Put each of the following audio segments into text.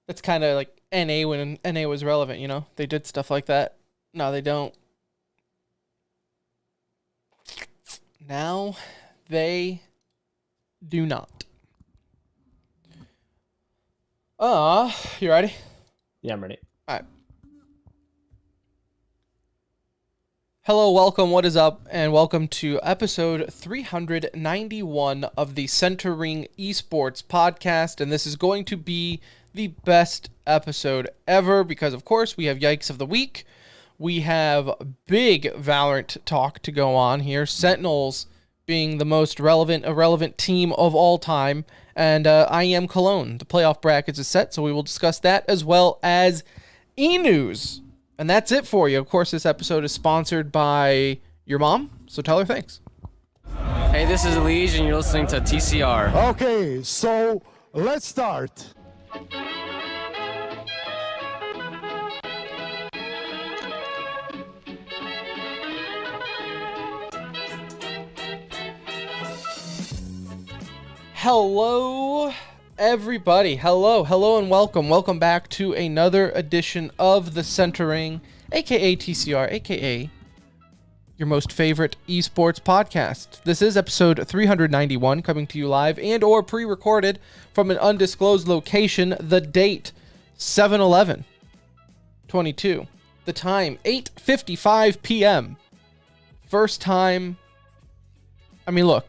That's kind of like NA when NA was relevant, you know? They did stuff like that. No, they don't. Now they do not. You ready? Yeah, I'm ready. All right. Hello, welcome, what is up, and welcome to episode 391 of the Centering Esports podcast, and this is going to be the best episode ever because, of course, we have Yikes of the Week. We have big Valorant talk to go on here, Sentinels being the most irrelevant team of all time, and IEM Cologne. The playoff brackets is set, so we will discuss that as well as e-news. And that's it for you. Of course, this episode is sponsored by your mom, so tell her thanks. Hey, this is Elige, and you're listening to TCR. Okay, so let's start. Hello, everybody. Hello, and welcome. Welcome back to another edition of The Centering, aka TCR, aka your most favorite esports podcast. This is episode 391, coming to you live and or pre-recorded from an undisclosed location. The date, 7/11/22. The time, 8:55 p.m. First time. I mean, look,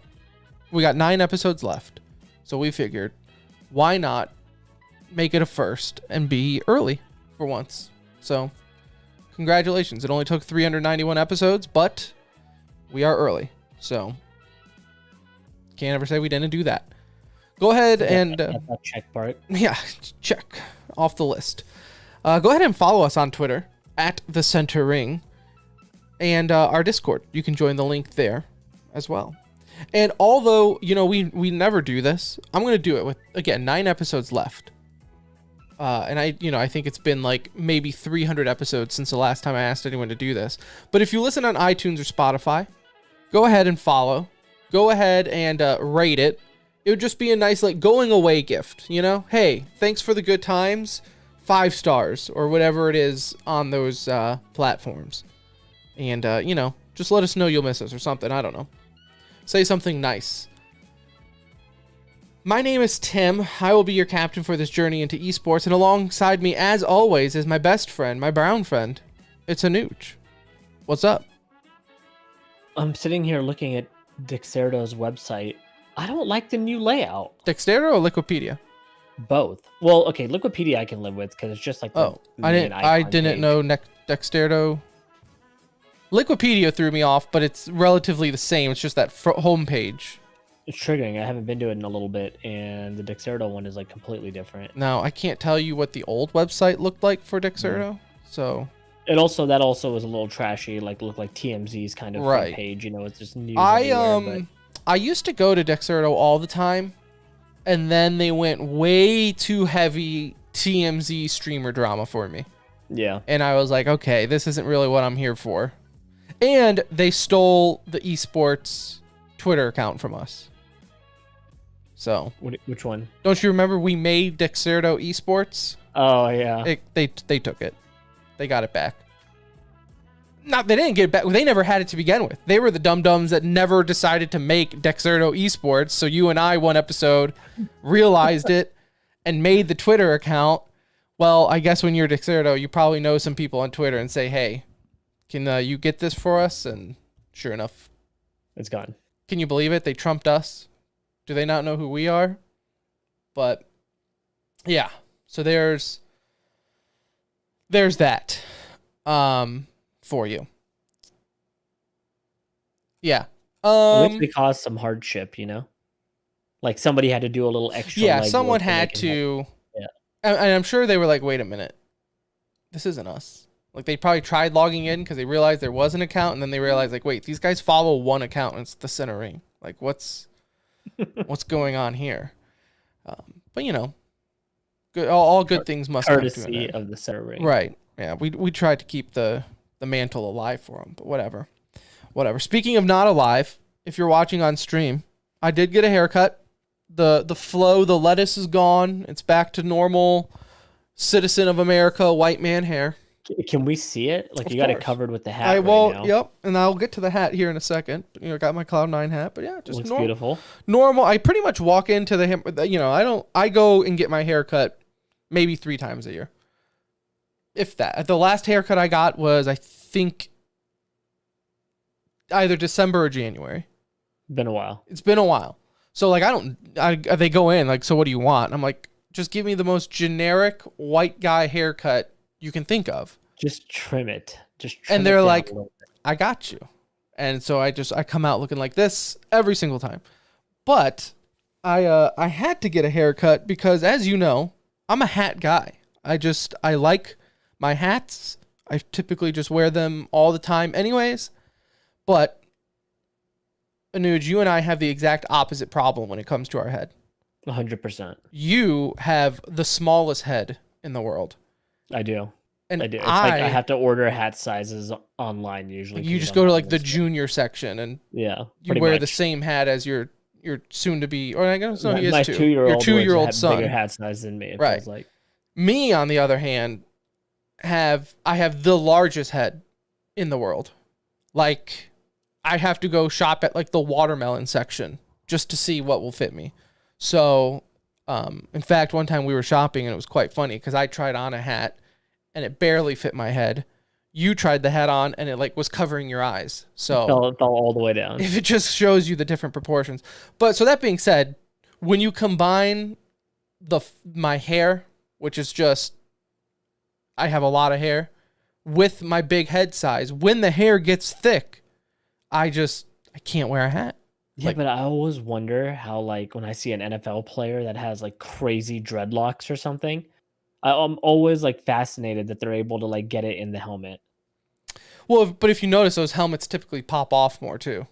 we got 9 episodes left, so we figured, why not make it a first and be early for once? So, congratulations. It only took 391 episodes, but we are early. So, can't ever say we didn't do that. Go ahead and... check part. Yeah, check. Off the list. Go ahead and follow us on Twitter, at The Centering, and our Discord. You can join the link there as well. And although, you know, we never do this, I'm going to do it with, again, 9 episodes left. And I think it's been like maybe 300 episodes since the last time I asked anyone to do this. But if you listen on iTunes or Spotify, go ahead and follow. Go ahead and rate it. It would just be a nice, like, going away gift, you know? Hey, thanks for the good times. 5 stars or whatever it is on those platforms. And, just let us know you'll miss us or something. I don't know. Say something nice. My name is Tim. I will be your captain for this journey into esports, and alongside me, as always, is my best friend, my brown friend. It's Anuj. What's up? I'm sitting here looking at Dexerto's website. I don't like the new layout. Dexterto or Liquipedia? Both. Well, okay, Liquipedia I can live with because it's just like the main I icon didn't page. know Dexterto. Liquipedia threw me off, but it's relatively the same. It's just that home page. It's triggering. I haven't been to it in a little bit, and the Dexerto one is like completely different. Now, I can't tell you what the old website looked like for Dexerto, so... That also was a little trashy, like looked like TMZ's kind of front page. You know, it's just news everywhere, I used to go to Dexerto all the time, and then they went way too heavy TMZ streamer drama for me. Yeah. And I was like, okay, this isn't really what I'm here for. And they stole the esports Twitter account from us. So. Which one? Don't you remember we made Dexerto Esports? Oh, yeah. They took it. They got it back. They didn't get it back. They never had it to begin with. They were the dum-dums that never decided to make Dexerto Esports. So you and I, one episode, realized it and made the Twitter account. Well, I guess when you're Dexerto, you probably know some people on Twitter and say, hey, can you get this for us? And sure enough, it's gone. Can you believe it? They trumped us. Do they not know who we are? But yeah, so there's that for you. Yeah. It actually caused some hardship, you know? Like somebody had to do a little extra. Yeah, someone had to. Yeah. And I'm sure they were like, wait a minute. This isn't us. Like, they probably tried logging in because they realized there was an account, and then they realized, like, wait, these guys follow one account, and it's the Centering. Like, what's going on here? But, you know, good. All good things must come to an courtesy end. of the Centering. Right. Yeah, we tried to keep the mantle alive for them, but whatever. Speaking of not alive, if you're watching on stream, I did get a haircut. The flow, the lettuce is gone. It's back to normal citizen of America, white man hair. Can we see it? Like, Of you got it course. covered with the hat I right will, now. yep, and I'll get to the hat here in a second. You know, got my Cloud9 hat, but yeah, just Looks beautiful. normal. I pretty much walk into I go and get my hair cut maybe 3 times a year. If that. The last haircut I got was, I think, either December or January. Been a while. It's been a while. So, like, they go in, like, so what do you want? I'm like, just give me the most generic white guy haircut you can think of. Just trim it. Just trim And it they're down like, a little bit. I got you. And so I come out looking like this every single time. But I had to get a haircut because, as you know, I'm a hat guy. I like my hats. I typically just wear them all the time anyways. But Anuj, you and I have the exact opposite problem when it comes to our head. 100%. You have the smallest head in the world. I do. And I do. It's like I have to order hat sizes online usually. You 'cause just I'm go to not like in the this- junior section and Yeah. you pretty wear much. the same hat as your soon to be, or I guess no, he My is 2. 2-year-old Your 2-year-old wears a son. bigger hat size than me. It Right. feels like. Me, on the other hand, I have the largest head in the world. Like, I have to go shop at like the watermelon section just to see what will fit me. So, in fact, one time we were shopping and it was quite funny because I tried on a hat and it barely fit my head. You tried the hat on and it like was covering your eyes. So It fell all the way down. if it just shows you the different proportions. But so that being said, when you combine my hair, which is just, I have a lot of hair, with my big head size, when the hair gets thick, I can't wear a hat. Yeah, Like- but I always wonder how, like, when I see an NFL player that has like crazy dreadlocks or something, I'm always like fascinated that they're able to like get it in the helmet. Well, but if you notice, those helmets typically pop off more too.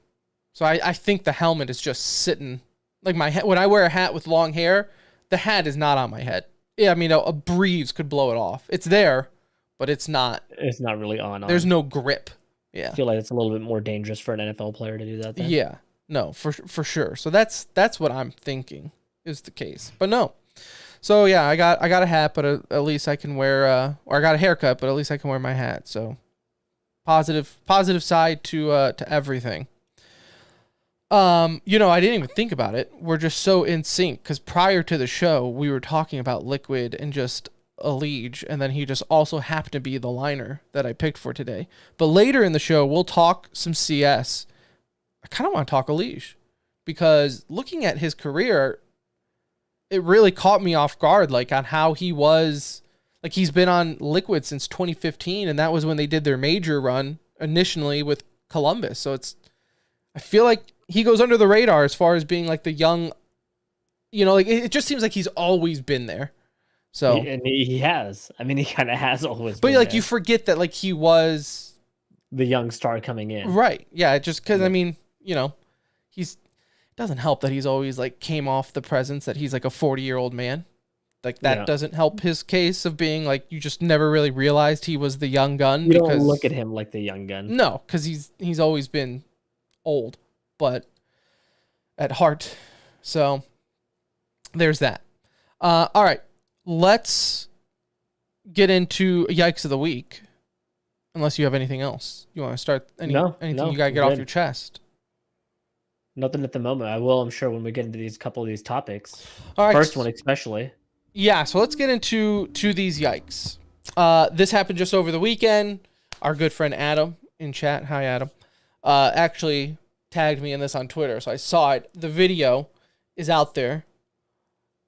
So I think the helmet is just sitting, like my head. When I wear a hat with long hair, the hat is not on my head. Yeah, I mean, a breeze could blow it off. It's there, but it's not. It's not really on. There's no grip. Yeah. I feel like it's a little bit more dangerous for an NFL player to do that. Then. Yeah. No, for sure. So that's what I'm thinking is the case. But no. So yeah, I got a hat, but at least I can wear or I got a haircut, but at least I can wear my hat. So positive side to everything. I didn't even think about it. We're just so in sync because prior to the show, we were talking about Liquid and just a Liege, and then he just also happened to be the liner that I picked for today. But later in the show, we'll talk some CS. I kind of want to talk a Liege because looking at his career, it really caught me off guard, like on how he was. Like, he's been on Liquid since 2015, and that was when they did their major run initially with Columbus. So I feel like he goes under the radar as far as being like the young, like it just seems like he's always been there. So And he has. I mean, he kind of has always. but been like there. you forget that like he was the young star coming in. right. Yeah, just because Yeah. I mean, he's doesn't help that he's always like came off the presence that he's like a 40-year-old man. Like that Yeah. doesn't help his case of being like you just never really realized he was the young gun. You don't look at him like the young gun. No, because he's always been old, but at heart. So there's that. All right, let's get into Yikes of the Week. Unless you have anything else. You want to start anything no, you got to get I'm off good. your chest. Nothing at the moment. I will, I'm sure, when we get into these couple of these topics. All right. First one especially. Yeah, so let's get into these yikes. This happened just over the weekend. Our good friend Adam in chat, hi Adam, actually tagged me in this on Twitter, so I saw it. The video is out there,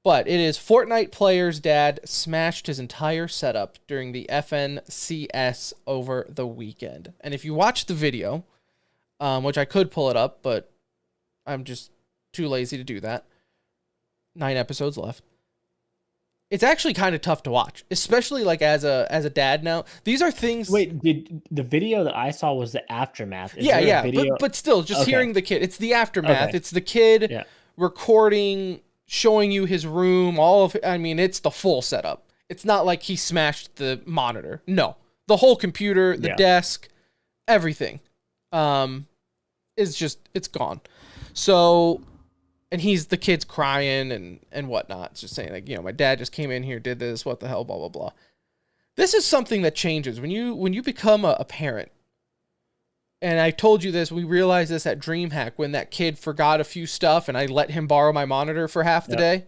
but it is Fortnite player's dad smashed his entire setup during the FNCS over the weekend. And if you watch the video, which I could pull it up, but I'm just too lazy to do that. 9 episodes left. It's actually kind of tough to watch, especially like as a dad now. These are things. Wait, the video that I saw was the aftermath? Is Yeah, there a yeah, video? but still, just Okay. hearing the kid. It's the aftermath. Okay. It's the kid Yeah. recording, showing you his room. It's the full setup. It's not like he smashed the monitor. No, the whole computer, the Yeah. desk, everything, it's gone. So and the kid's crying and whatnot, just saying like, my dad just came in here, did this, what the hell, blah blah blah. This is something that changes when you become a parent. And I told you this, we realized this at DreamHack when that kid forgot a few stuff and I let him borrow my monitor for half the day.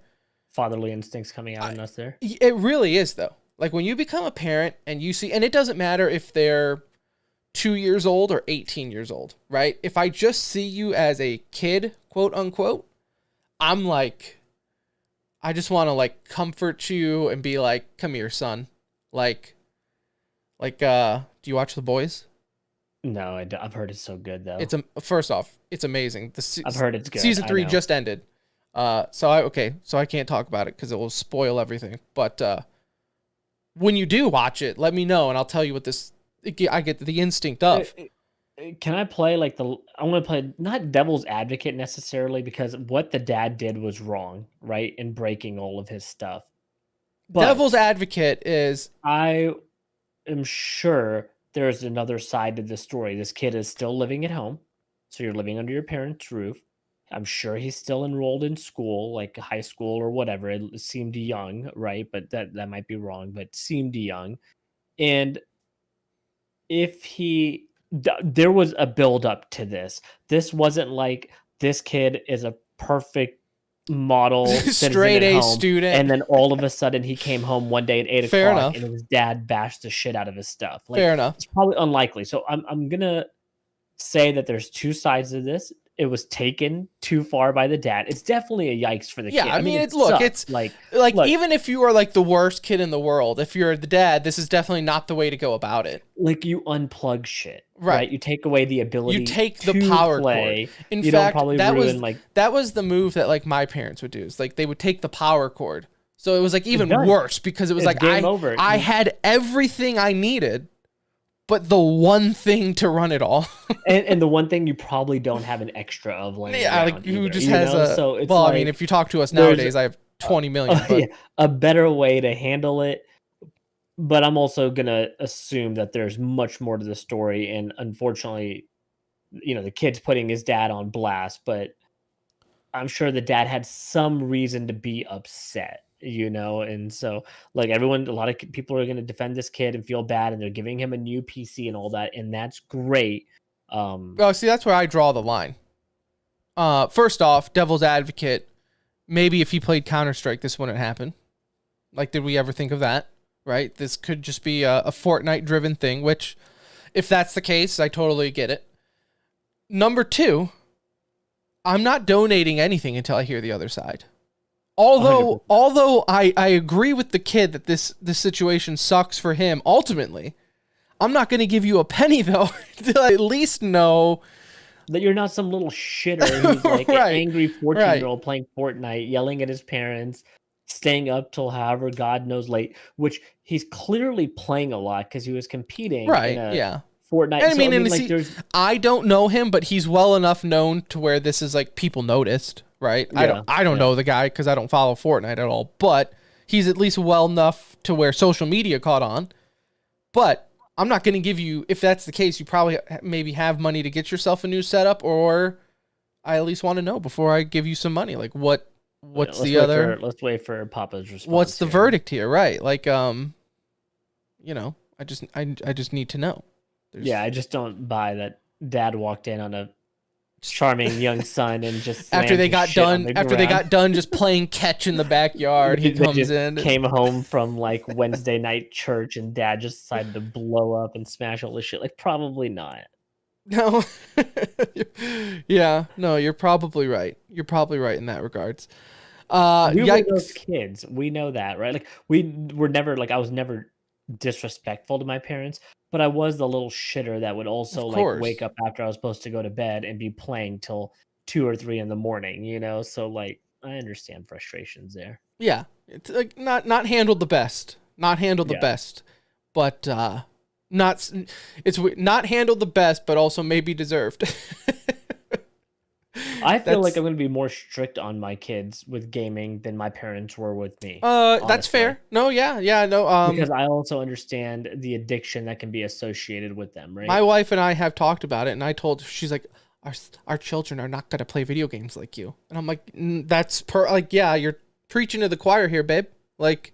Fatherly instincts coming out in us there. It really is, though. Like when you become a parent and you see, and it doesn't matter if they're 2 years old or 18 years old, right? If I just see you as a kid, quote unquote, I'm like, I just want to like comfort you and be like, come here, son. Do you watch The Boys? No, I've heard it's so good though. First off, it's amazing. I've heard it's good. Season 3 just ended. So I can't talk about it because it will spoil everything. But when you do watch it, let me know and I'll tell you what I get the instinct of. Can I play I want to play not devil's advocate necessarily because what the dad did was wrong, right? In breaking all of his stuff. But Devil's advocate is I am sure there's another side to this story. This kid is still living at home. So you're living under your parents' roof. I'm sure he's still enrolled in school, like high school or whatever. It seemed young, right? But that might be wrong, but seemed young. And if there was a build up to this. This wasn't like this kid is a perfect model straight A student, and then all of a sudden he came home one day at 8 Fair o'clock enough. and his dad bashed the shit out of his stuff. Fair enough. It's probably unlikely. So I'm gonna say that there's two sides of this. It was taken too far by the dad. It's definitely a yikes for the kid. I mean, it it's like look, even if you are like the worst kid in the world, if you're the dad, this is definitely not the way to go about it. Like you unplug shit, right? You take away the ability. You take the power play. cord. In you fact, don't probably that ruin, that was the move that like my parents would do. Is like they would take the power cord. So it was like even done. worse because it was It's like game over. I had everything I needed, but the one thing to run it all. and the one thing you probably don't have an extra of laying around like who either, just has a. So it's well, I mean, if you talk to us nowadays, I have 20 million. But a better way to handle it. But I'm also gonna assume that there's much more to the story, and unfortunately, the kid's putting his dad on blast. But I'm sure the dad had some reason to be upset. And so like a lot of people are going to defend this kid and feel bad, and they're giving him a new PC and all that, and that's great. Well, see, that's where I draw the line. First off, devil's advocate, maybe if he played Counter-Strike, this wouldn't happen. Like, did we ever think of that? Right? This could just be a Fortnite-driven thing, which, if that's the case, I totally get it. Number two, I'm not donating anything until I hear the other side. Although I agree with the kid that this situation sucks for him, ultimately, I'm not going to give you a penny, though, to at least know that you're not some little shitter who's like an angry 14-year-old playing Fortnite, yelling at his parents, staying up till however God knows late, which he's clearly playing a lot because he was competing in a Fortnite. And I don't know him, but he's well enough known to where this is like people noticed. Right. Yeah, I don't know the guy because I don't follow Fortnite at all, but he's at least well enough to where social media caught on. But I'm not going to give you, if that's the case, you probably maybe have money to get yourself a new setup, or I at least want to know before I give you some money. Like what's let's wait for Papa's response. What's the verdict here? Right. Like, I just need to know. I just don't buy that dad walked in on a charming young son and just after they got done just playing catch in the backyard, he comes in, came home from like Wednesday night church, and dad just decided to blow up and smash all this shit. Like, probably not. No. Yeah, no, you're probably right. You're probably right in that regards. We were those kids. We know that, right? Like, we were never like, I was never disrespectful to my parents, but I was the little shitter that would also like wake up after I was supposed to go to bed and be playing till 2 or 3 in the morning, So like, I understand frustrations there. Yeah, it's like not handled the best, the best, but it's not handled the best, but also maybe deserved. I feel like I'm going to be more strict on my kids with gaming than my parents were with me. That's fair. No, no. Because I also understand the addiction that can be associated with them, right? My wife and I have talked about it, and I told her, she's like, our children are not gonna play video games like you. And I'm like, yeah, you're preaching to the choir here, babe. Like,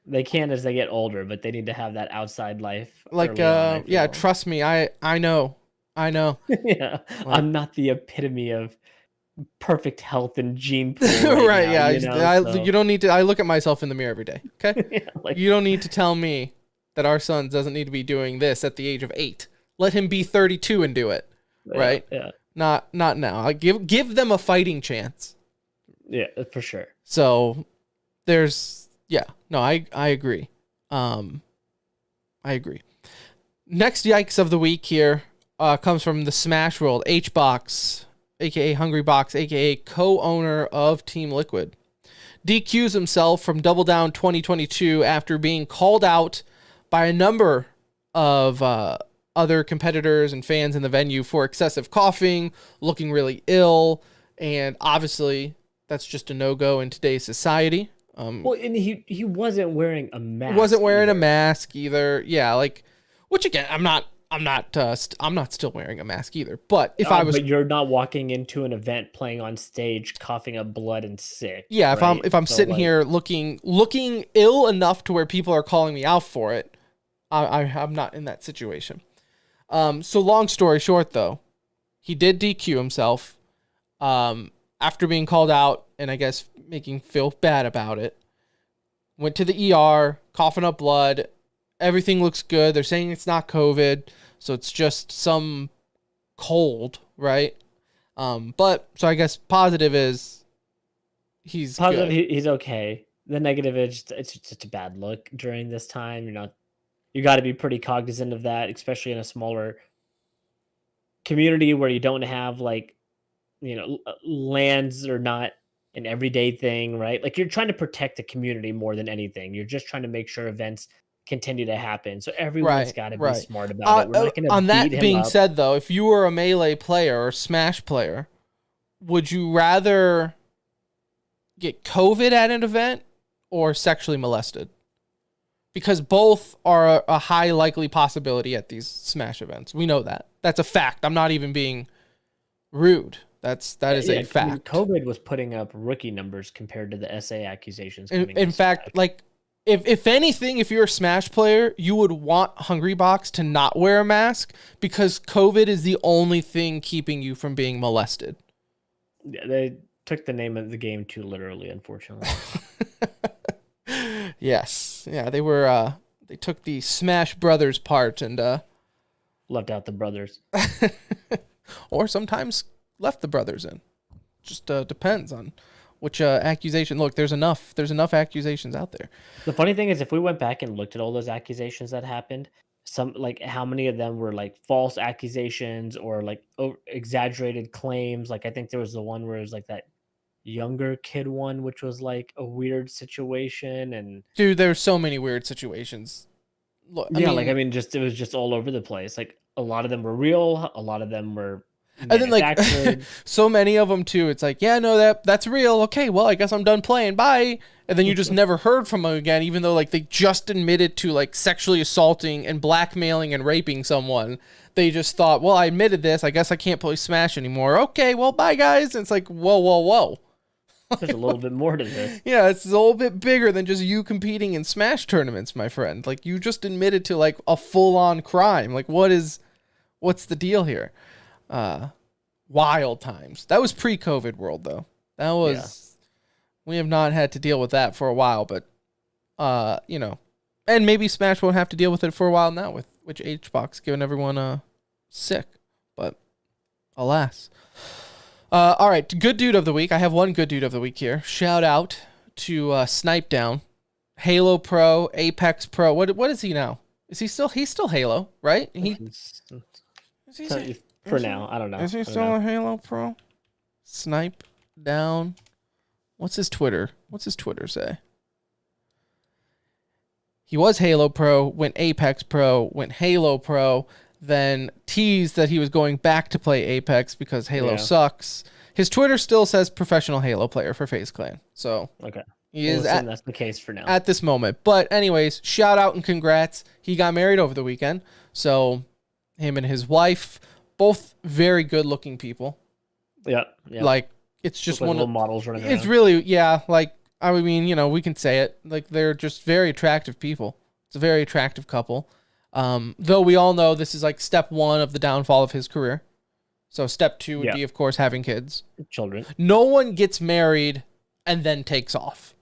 They can as they get older, but they need to have that outside life. like, early on, I yeah, feel. trust me, I know. Yeah, Like- I'm not the epitome of perfect health and gene pool Right, now, yeah. so- You don't need to. I look at myself in the mirror every day. Okay, Yeah, like, you don't need to tell me that our son doesn't need to be doing this at the age of 8. Let him be 32 and do it. Right? Yeah, Not now. I give them a fighting chance. yeah, for sure. So there's I agree. I agree. Next yikes of the week here comes from the Smash World. HBox, aka Hungry Box, aka co-owner of Team Liquid, DQs himself from Double Down 2022 after being called out by a number of other competitors and fans in the venue for excessive coughing, looking really ill, and obviously that's just a no-go in today's society. Well, and he wasn't wearing a mask. He wasn't wearing a either. mask either. Yeah, like, which again, I'm not still wearing a mask either. But if I was, but you're not walking into an event playing on stage, coughing up blood and sick. yeah, right? if I'm So, sitting like, here looking ill enough to where people are calling me out for it, I'm not in that situation. So long story short, though, he did DQ himself after being called out and I guess making feel bad about it. Went to the ER, coughing up blood. Everything looks good. They're saying it's not COVID, so it's just some cold, right? But so I guess positive is he's positive. good. He's okay. The negative is it's just a bad look during this time. You got to be pretty cognizant of that, especially in a smaller community where you don't have lands are not an everyday thing, right? Like you're trying to protect the community more than anything. You're just trying to make sure events continue to happen. So everyone's got to be smart about it. We're not going to on that beat him being up. said, though, if you were a Melee player or Smash player, would you rather get COVID at an event or sexually molested? Because both are a high likely possibility at these Smash events. We know that. That's a fact. I'm not even being rude. That is a fact. I mean, COVID was putting up rookie numbers compared to the SA accusations. In fact, like if anything, if you're a Smash player, you would want Hungrybox to not wear a mask because COVID is the only thing keeping you from being molested. Yeah, they took the name of the game too literally, unfortunately. Yes. Yeah, they took the Smash Brothers part and Left out the brothers. or sometimes left the brothers in. Just depends on which accusation. Look, there's enough accusations out there. The funny thing is, if we went back and looked at all those accusations that happened, how many of them were like false accusations or like exaggerated claims? Like I think there was the one where it was like that younger kid one, which was like a weird situation. And Dude, there's so many weird situations. Look, it was just all over the place. Like a lot of them were real, a lot of them were and then like so many of them too. It's like, yeah, no, that's real. Okay, well, I guess I'm done playing. Bye. And then you just never heard from them again, even though like they just admitted to like sexually assaulting and blackmailing and raping someone. They just thought, well, I admitted this. I guess I can't play Smash anymore. Okay, well, bye guys. And it's like, whoa. There's a little bit more to this. Yeah, it's a little bit bigger than just you competing in Smash tournaments, my friend. Like you just admitted to like a full-on crime. Like what's the deal here? Wild times. That was pre-COVID world though. That was we have not had to deal with that for a while, but and maybe Smash won't have to deal with it for a while now with HBox giving everyone sick. But alas. All right, good dude of the week. I have one good dude of the week here. Shout out to Snipe Down, Halo Pro, Apex Pro. What is he now? He's still Halo, right? For now, I don't know. Is he still a Halo Pro? Snipe Down. What's his Twitter say? He was Halo Pro, went Apex Pro, went Halo Pro, then teased that he was going back to play Apex because Halo sucks. His Twitter still says professional Halo player for FaZe Clan. So okay. That's the case for now. At this moment. But anyways, shout out and congrats. He got married over the weekend. So him and his wife both very good looking people. Yeah. Like, it's just Look like one little of models running it's around. really, yeah, like, I mean, we can say it. Like, they're just very attractive people. It's a very attractive couple. Though we all know this is like step 1 of the downfall of his career. So step 2 would Yeah. be, of course, having kids. Children. No one gets married and then takes off.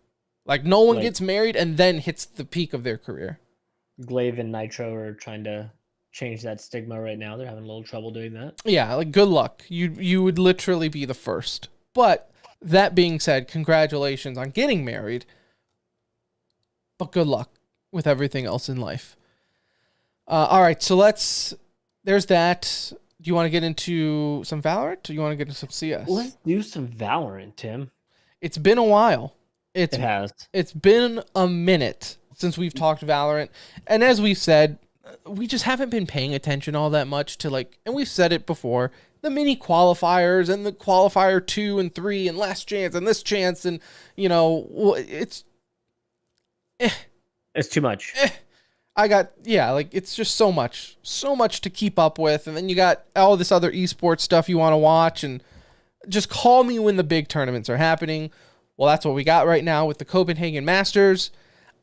Like, no one Like- gets married and then hits the peak of their career. Glaive and Nitro are trying to change that stigma right now. They're having a little trouble doing that. Yeah, like, good luck. You would literally be the first. But that being said, congratulations on getting married. But good luck with everything else in life. All right, so there's that. Do you want to get into some Valorant, or do you want to get into some CS? Let's do some Valorant, Tim. It's been a while. It has. It's been a minute since we've talked Valorant. And as we've said, we just haven't been paying attention all that much to, like, and we've said it before, the mini qualifiers and the qualifier 2 and 3 and last chance and this chance, and it's It's too much. it's just so much to keep up with, and then you got all this other esports stuff you want to watch, and just call me when the big tournaments are happening. Well, that's what we got right now with the Copenhagen Masters,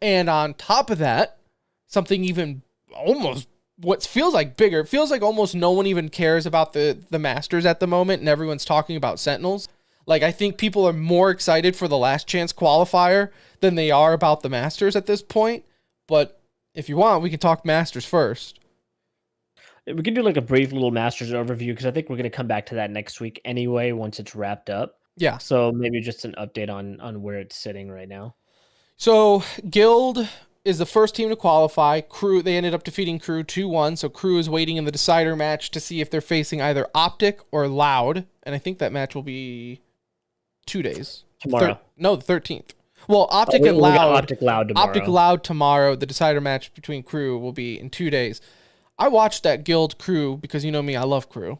and on top of that, something even almost what feels like bigger. It feels like almost no one even cares about the Masters at the moment, and everyone's talking about Sentinels. Like, I think people are more excited for the last chance qualifier than they are about the Masters at this point. But if you want, we can talk Masters first. We can do like a brief little Masters overview because I think we're going to come back to that next week anyway once it's wrapped up. Yeah. So maybe just an update on where it's sitting right now. So Guild is the first team to qualify. Crew, they ended up defeating Crew 2-1. So Crew is waiting in the decider match to see if they're facing either Optic or Loud. And I think that match will be 2 days. Tomorrow. No, the 13th. Well, Optic and We got Loud. Optic Loud tomorrow. Optic Loud tomorrow. The decider match between Crew will be in 2 days. I watched that Guild Crew because you know me, I love Crew.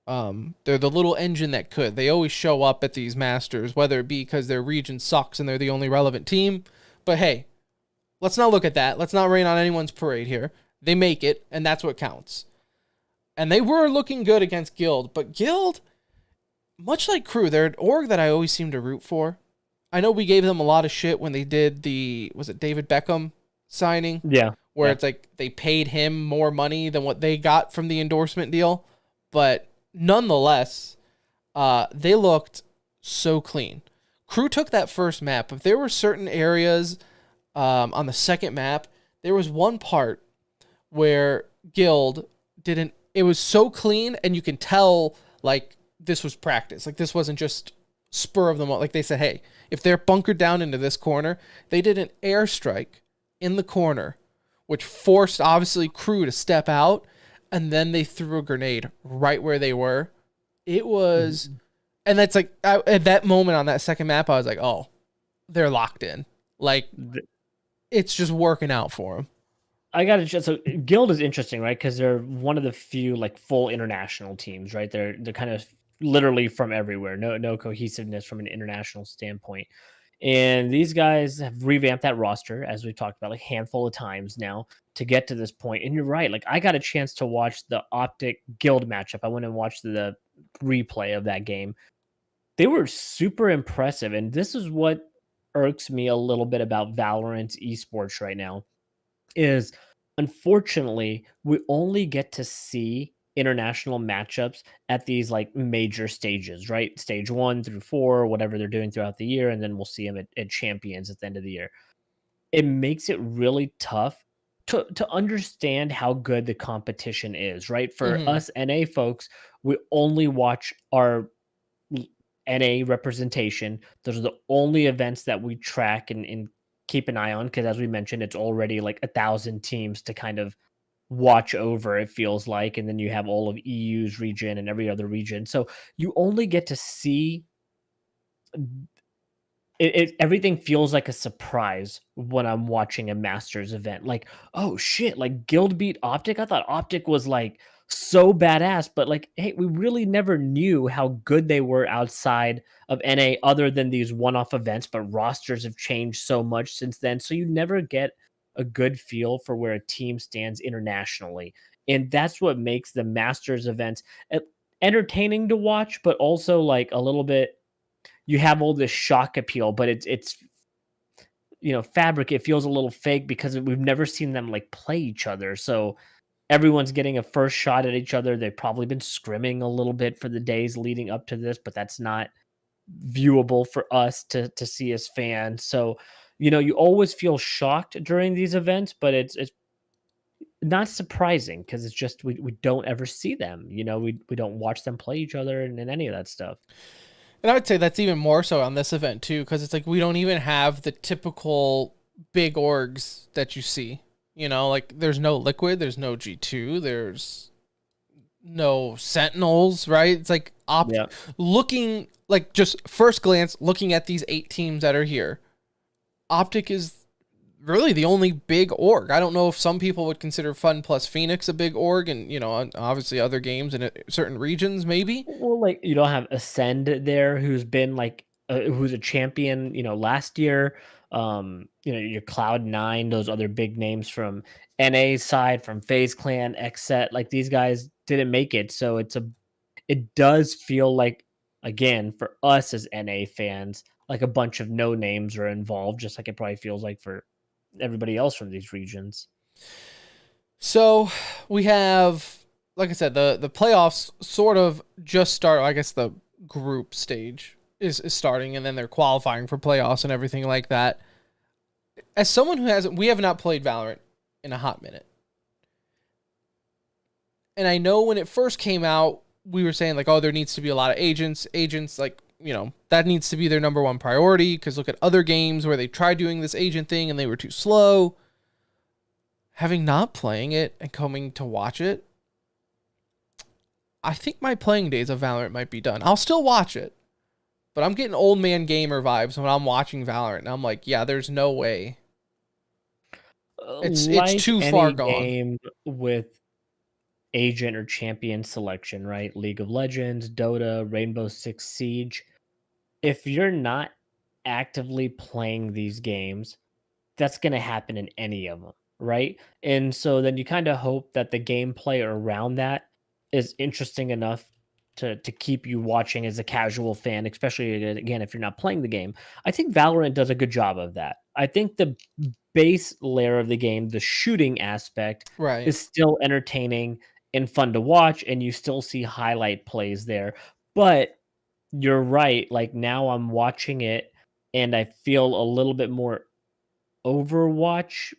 They're the little engine that could. They always show up at these Masters, whether it be because their region sucks and they're the only relevant team. But hey, let's not look at that. Let's not rain on anyone's parade here. They make it, and that's what counts. And they were looking good against Guild, but Guild, much like Crew, they're an org that I always seem to root for. I know we gave them a lot of shit when they did was it David Beckham signing? Yeah. Where it's like they paid him more money than what they got from the endorsement deal. But nonetheless, they looked so clean. Crew took that first map, but there were certain areas on the second map. There was one part where Guild didn't. It was so clean, and you can tell like this was practice. Like this wasn't just spur of the moment. Like they said, hey, if they're bunkered down into this corner, they did an airstrike in the corner, which forced obviously Crew to step out, and then they threw a grenade right where they were. It was, and that's like at that moment on that second map, I was like, oh, they're locked in. Like it's just working out for them. I got to so Guild is interesting, right? Because they're one of the few like full international teams, right? They're kind of literally from everywhere. No cohesiveness from an international standpoint. And these guys have revamped that roster, as we've talked about, like a handful of times now to get to this point. And you're right. Like I got a chance to watch the Optic Guild matchup. I went and watched the replay of that game. They were super impressive. And this is what irks me a little bit about Valorant esports right now is unfortunately we only get to see international matchups at these like major stages, right? Stage 1 through 4, whatever they're doing throughout the year, and then we'll see them at champions at the end of the year. It makes it really tough to understand how good the competition is, right? For us NA folks, we only watch our NA representation. Those are the only events that we track and keep an eye on, because as we mentioned, it's already like 1,000 teams to kind of watch over, it feels like, and then you have all of EU's region and every other region, so you only get to see it. Everything feels like a surprise when I'm watching a Masters event, like, oh shit, like Guild beat Optic. I thought Optic was like so badass, but like, hey, we really never knew how good they were outside of NA other than these one-off events, but rosters have changed so much since then, so you never get a good feel for where a team stands internationally. And that's what makes the Masters events entertaining to watch, but also like a little bit, you have all this shock appeal, but it's fabric. It feels a little fake because we've never seen them like play each other. So everyone's getting a first shot at each other. They've probably been scrimming a little bit for the days leading up to this, but that's not viewable for us to see as fans. So, you always feel shocked during these events, but it's not surprising because it's just we don't ever see them. We don't watch them play each other and any of that stuff. And I would say that's even more so on this event too, because it's like we don't even have the typical big orgs that you see. Like there's no Liquid, there's no G2, there's no Sentinels, right? It's like looking like just first glance, looking at these 8 teams that are here, Optic is really the only big org. I don't know if some people would consider Fun plus Phoenix a big org, and obviously other games in certain regions maybe. Well, like you don't have Ascend there, who's been like who's a champion, last year. Your Cloud9, those other big names from NA side, from FaZe Clan, Xset, like these guys didn't make it, so it does feel like, again, for us as NA fans, like a bunch of no names are involved, just like it probably feels like for everybody else from these regions. So we have, like I said, the playoffs sort of just start. I guess the group stage is starting, and then they're qualifying for playoffs and everything like that. As someone we have not played Valorant in a hot minute. And I know when it first came out, we were saying like, oh, there needs to be a lot of agents, like, that needs to be their number one priority, because look at other games where they tried doing this agent thing and they were too slow. Having not playing it and coming to watch it, I think my playing days of Valorant might be done. I'll still watch it, but I'm getting old man gamer vibes when I'm watching Valorant, and I'm like, yeah, there's no way. It's too far gone. Game with agent or champion selection, right? League of Legends, Dota, Rainbow Six Siege. If you're not actively playing these games, that's going to happen in any of them, right? And so then you kind of hope that the gameplay around that is interesting enough to keep you watching as a casual fan, especially, again, if you're not playing the game. I think Valorant does a good job of that. I think the base layer of the game, the shooting aspect, right, is still entertaining and fun to watch, and you still see highlight plays there. But you're right, like now I'm watching it and I feel a little bit more Overwatch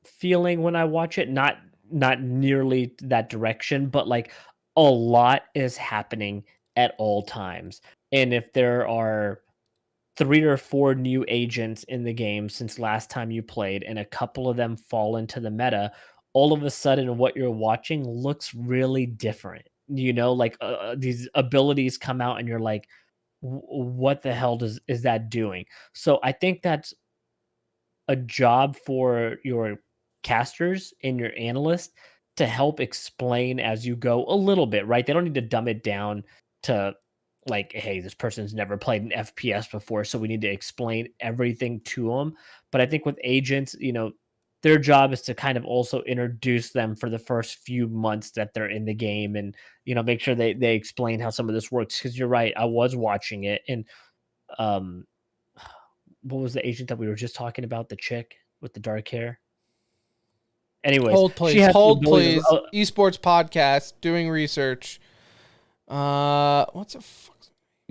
feeling when I watch it. Not nearly that direction, but like a lot is happening at all times. And if there are 3 or 4 new agents in the game since last time you played, and a couple of them fall into the meta, all of a sudden what you're watching looks really different. Like these abilities come out and you're like, what the hell is that doing? So I think that's a job for your casters and your analysts to help explain as you go a little bit, right? They don't need to dumb it down to like, hey, this person's never played an FPS before, so we need to explain everything to them. But I think with agents, their job is to kind of also introduce them for the first few months that they're in the game, and make sure they explain how some of this works. Because you're right, I was watching it, and what was the agent that we were just talking about? The chick with the dark hair. Anyways, hold please, esports podcast, doing research. What's a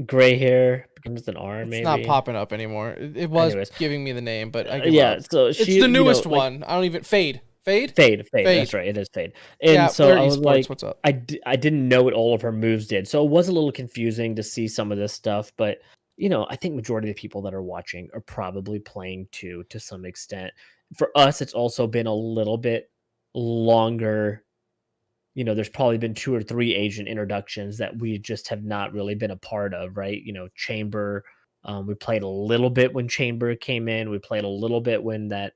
gray hair becomes an R? It's maybe not popping up anymore. It was giving me the name, but I give up. So it's the newest one. I don't even Fade. Fade. That's right. It is Fade. And so I was esports, like, what's up? I didn't know what all of her moves did, so it was a little confusing to see some of this stuff. But I think majority of the people that are watching are probably playing too, to some extent. For us, it's also been a little bit longer. There's probably been 2 or 3 agent introductions that we just have not really been a part of, right? Chamber, we played a little bit when Chamber came in. We played a little bit when that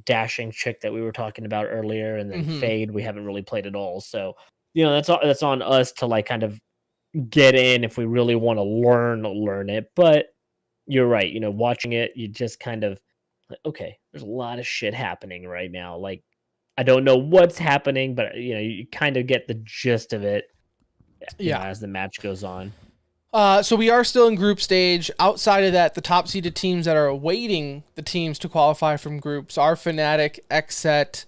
dashing chick that we were talking about earlier, and then Fade, we haven't really played at all. So, that's on us to like kind of get in if we really want to learn it. But you're right, watching it, you just kind of like, okay, there's a lot of shit happening right now. Like, I don't know what's happening, but you kind of get the gist of it. As the match goes on. So we are still in group stage. Outside of that, the top seeded teams that are awaiting the teams to qualify from groups are Fnatic, XSET,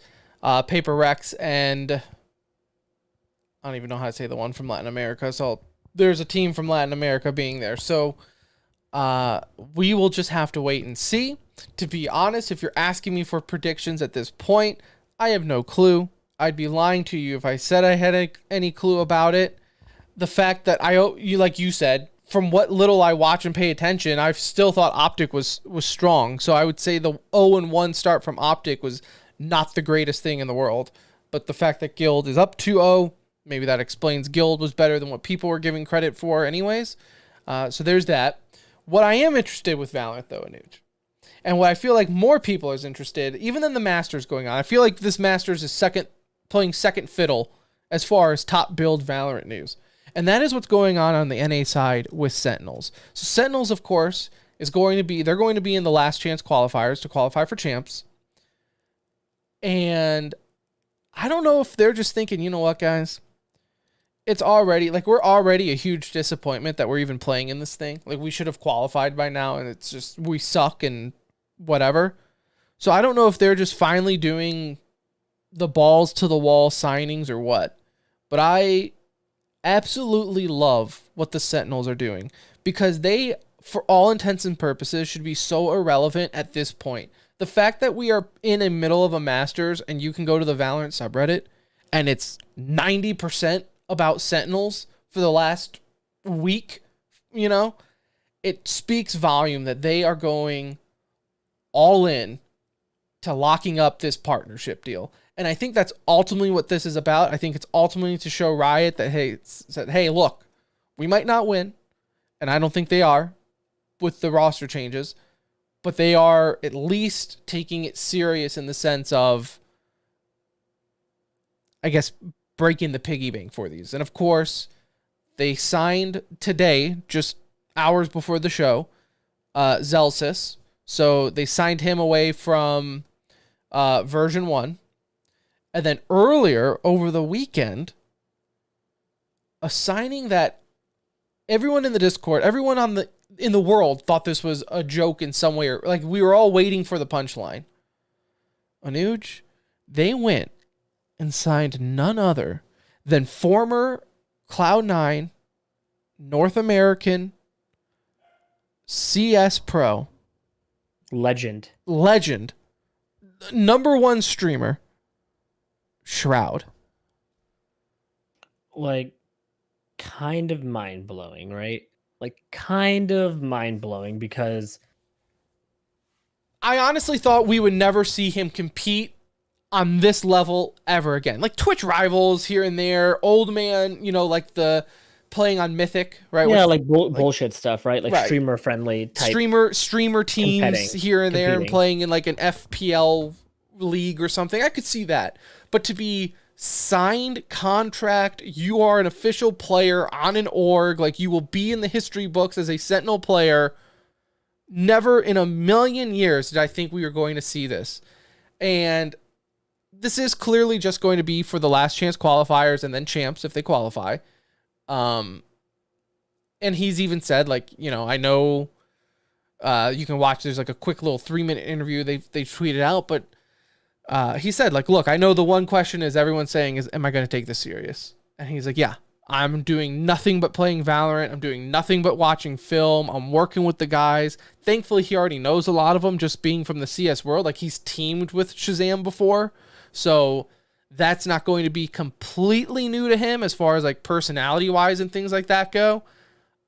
Paper Rex, and I don't even know how to say the one from Latin America. So there's a team from Latin America being there. So we will just have to wait and see. To be honest, if you're asking me for predictions at this point, I have no clue. I'd be lying to you if I said I had any clue about it. The fact that like you said, from what little I watch and pay attention, I've still thought Optic was strong. So I would say the 0-1 start from Optic was not the greatest thing in the world. But the fact that Guild is up 2-0, maybe that explains Guild was better than what people were giving credit for anyways. So there's that. What I am interested with Valorant, though, Anuj, and what I feel like more people is interested, even than the Masters going on, I feel like this Masters is playing second fiddle as far as top build Valorant news. And that is what's going on the NA side with Sentinels. So Sentinels, of course, they're going to be in the last chance qualifiers to qualify for champs. And I don't know if they're just thinking, you know what, guys? It's already, we're already a huge disappointment that we're even playing in this thing. We should have qualified by now, and it's just, we suck and whatever. So I don't know if they're just finally doing the balls to the wall signings or what. But I absolutely love what the Sentinels are doing, because they, for all intents and purposes, should be so irrelevant at this point. The fact that we are in the middle of a Masters and you can go to the Valorant subreddit and it's 90% about Sentinels for the last week, it speaks volume that they are going all in to locking up this partnership deal. And I think that's ultimately what this is about. I think it's ultimately to show Riot that, hey, look, we might not win, and I don't think they are with the roster changes, but they are at least taking it serious in the sense of, I guess, breaking the piggy bank for these. And of course, they signed today, just hours before the show, Zelsis. So they signed him away from version 1. And then earlier, over the weekend, a signing that everyone in the Discord, everyone in the world thought this was a joke in some way, or we were all waiting for the punchline. Anuj, they went and signed none other than former Cloud9 North American CS Pro legend, number 1 streamer, Shroud. Kind of mind-blowing, right? Kind of mind-blowing, because I honestly thought we would never see him compete on this level ever again. Twitch rivals here and there, old man, the playing on Mythic, right? Yeah, bullshit stuff, right? Right. Streamer-friendly type. Streamer teams here and there, and playing in an FPL league or something. I could see that. But to be signed contract, you are an official player on an org, you will be in the history books as a Sentinel player. Never in a million years did I think we were going to see this. And this is clearly just going to be for the last chance qualifiers and then champs if they qualify. And he's even said, I know you can watch, there's a quick little 3-minute interview they tweeted out, but he said, look, I know the one question is everyone's saying is, am I going to take this serious? And he's like, yeah, I'm doing nothing but playing Valorant. I'm doing nothing but watching film. I'm working with the guys. Thankfully, he already knows a lot of them just being from the CS world. He's teamed with Shazam before. So that's not going to be completely new to him as far as personality wise and things like that go.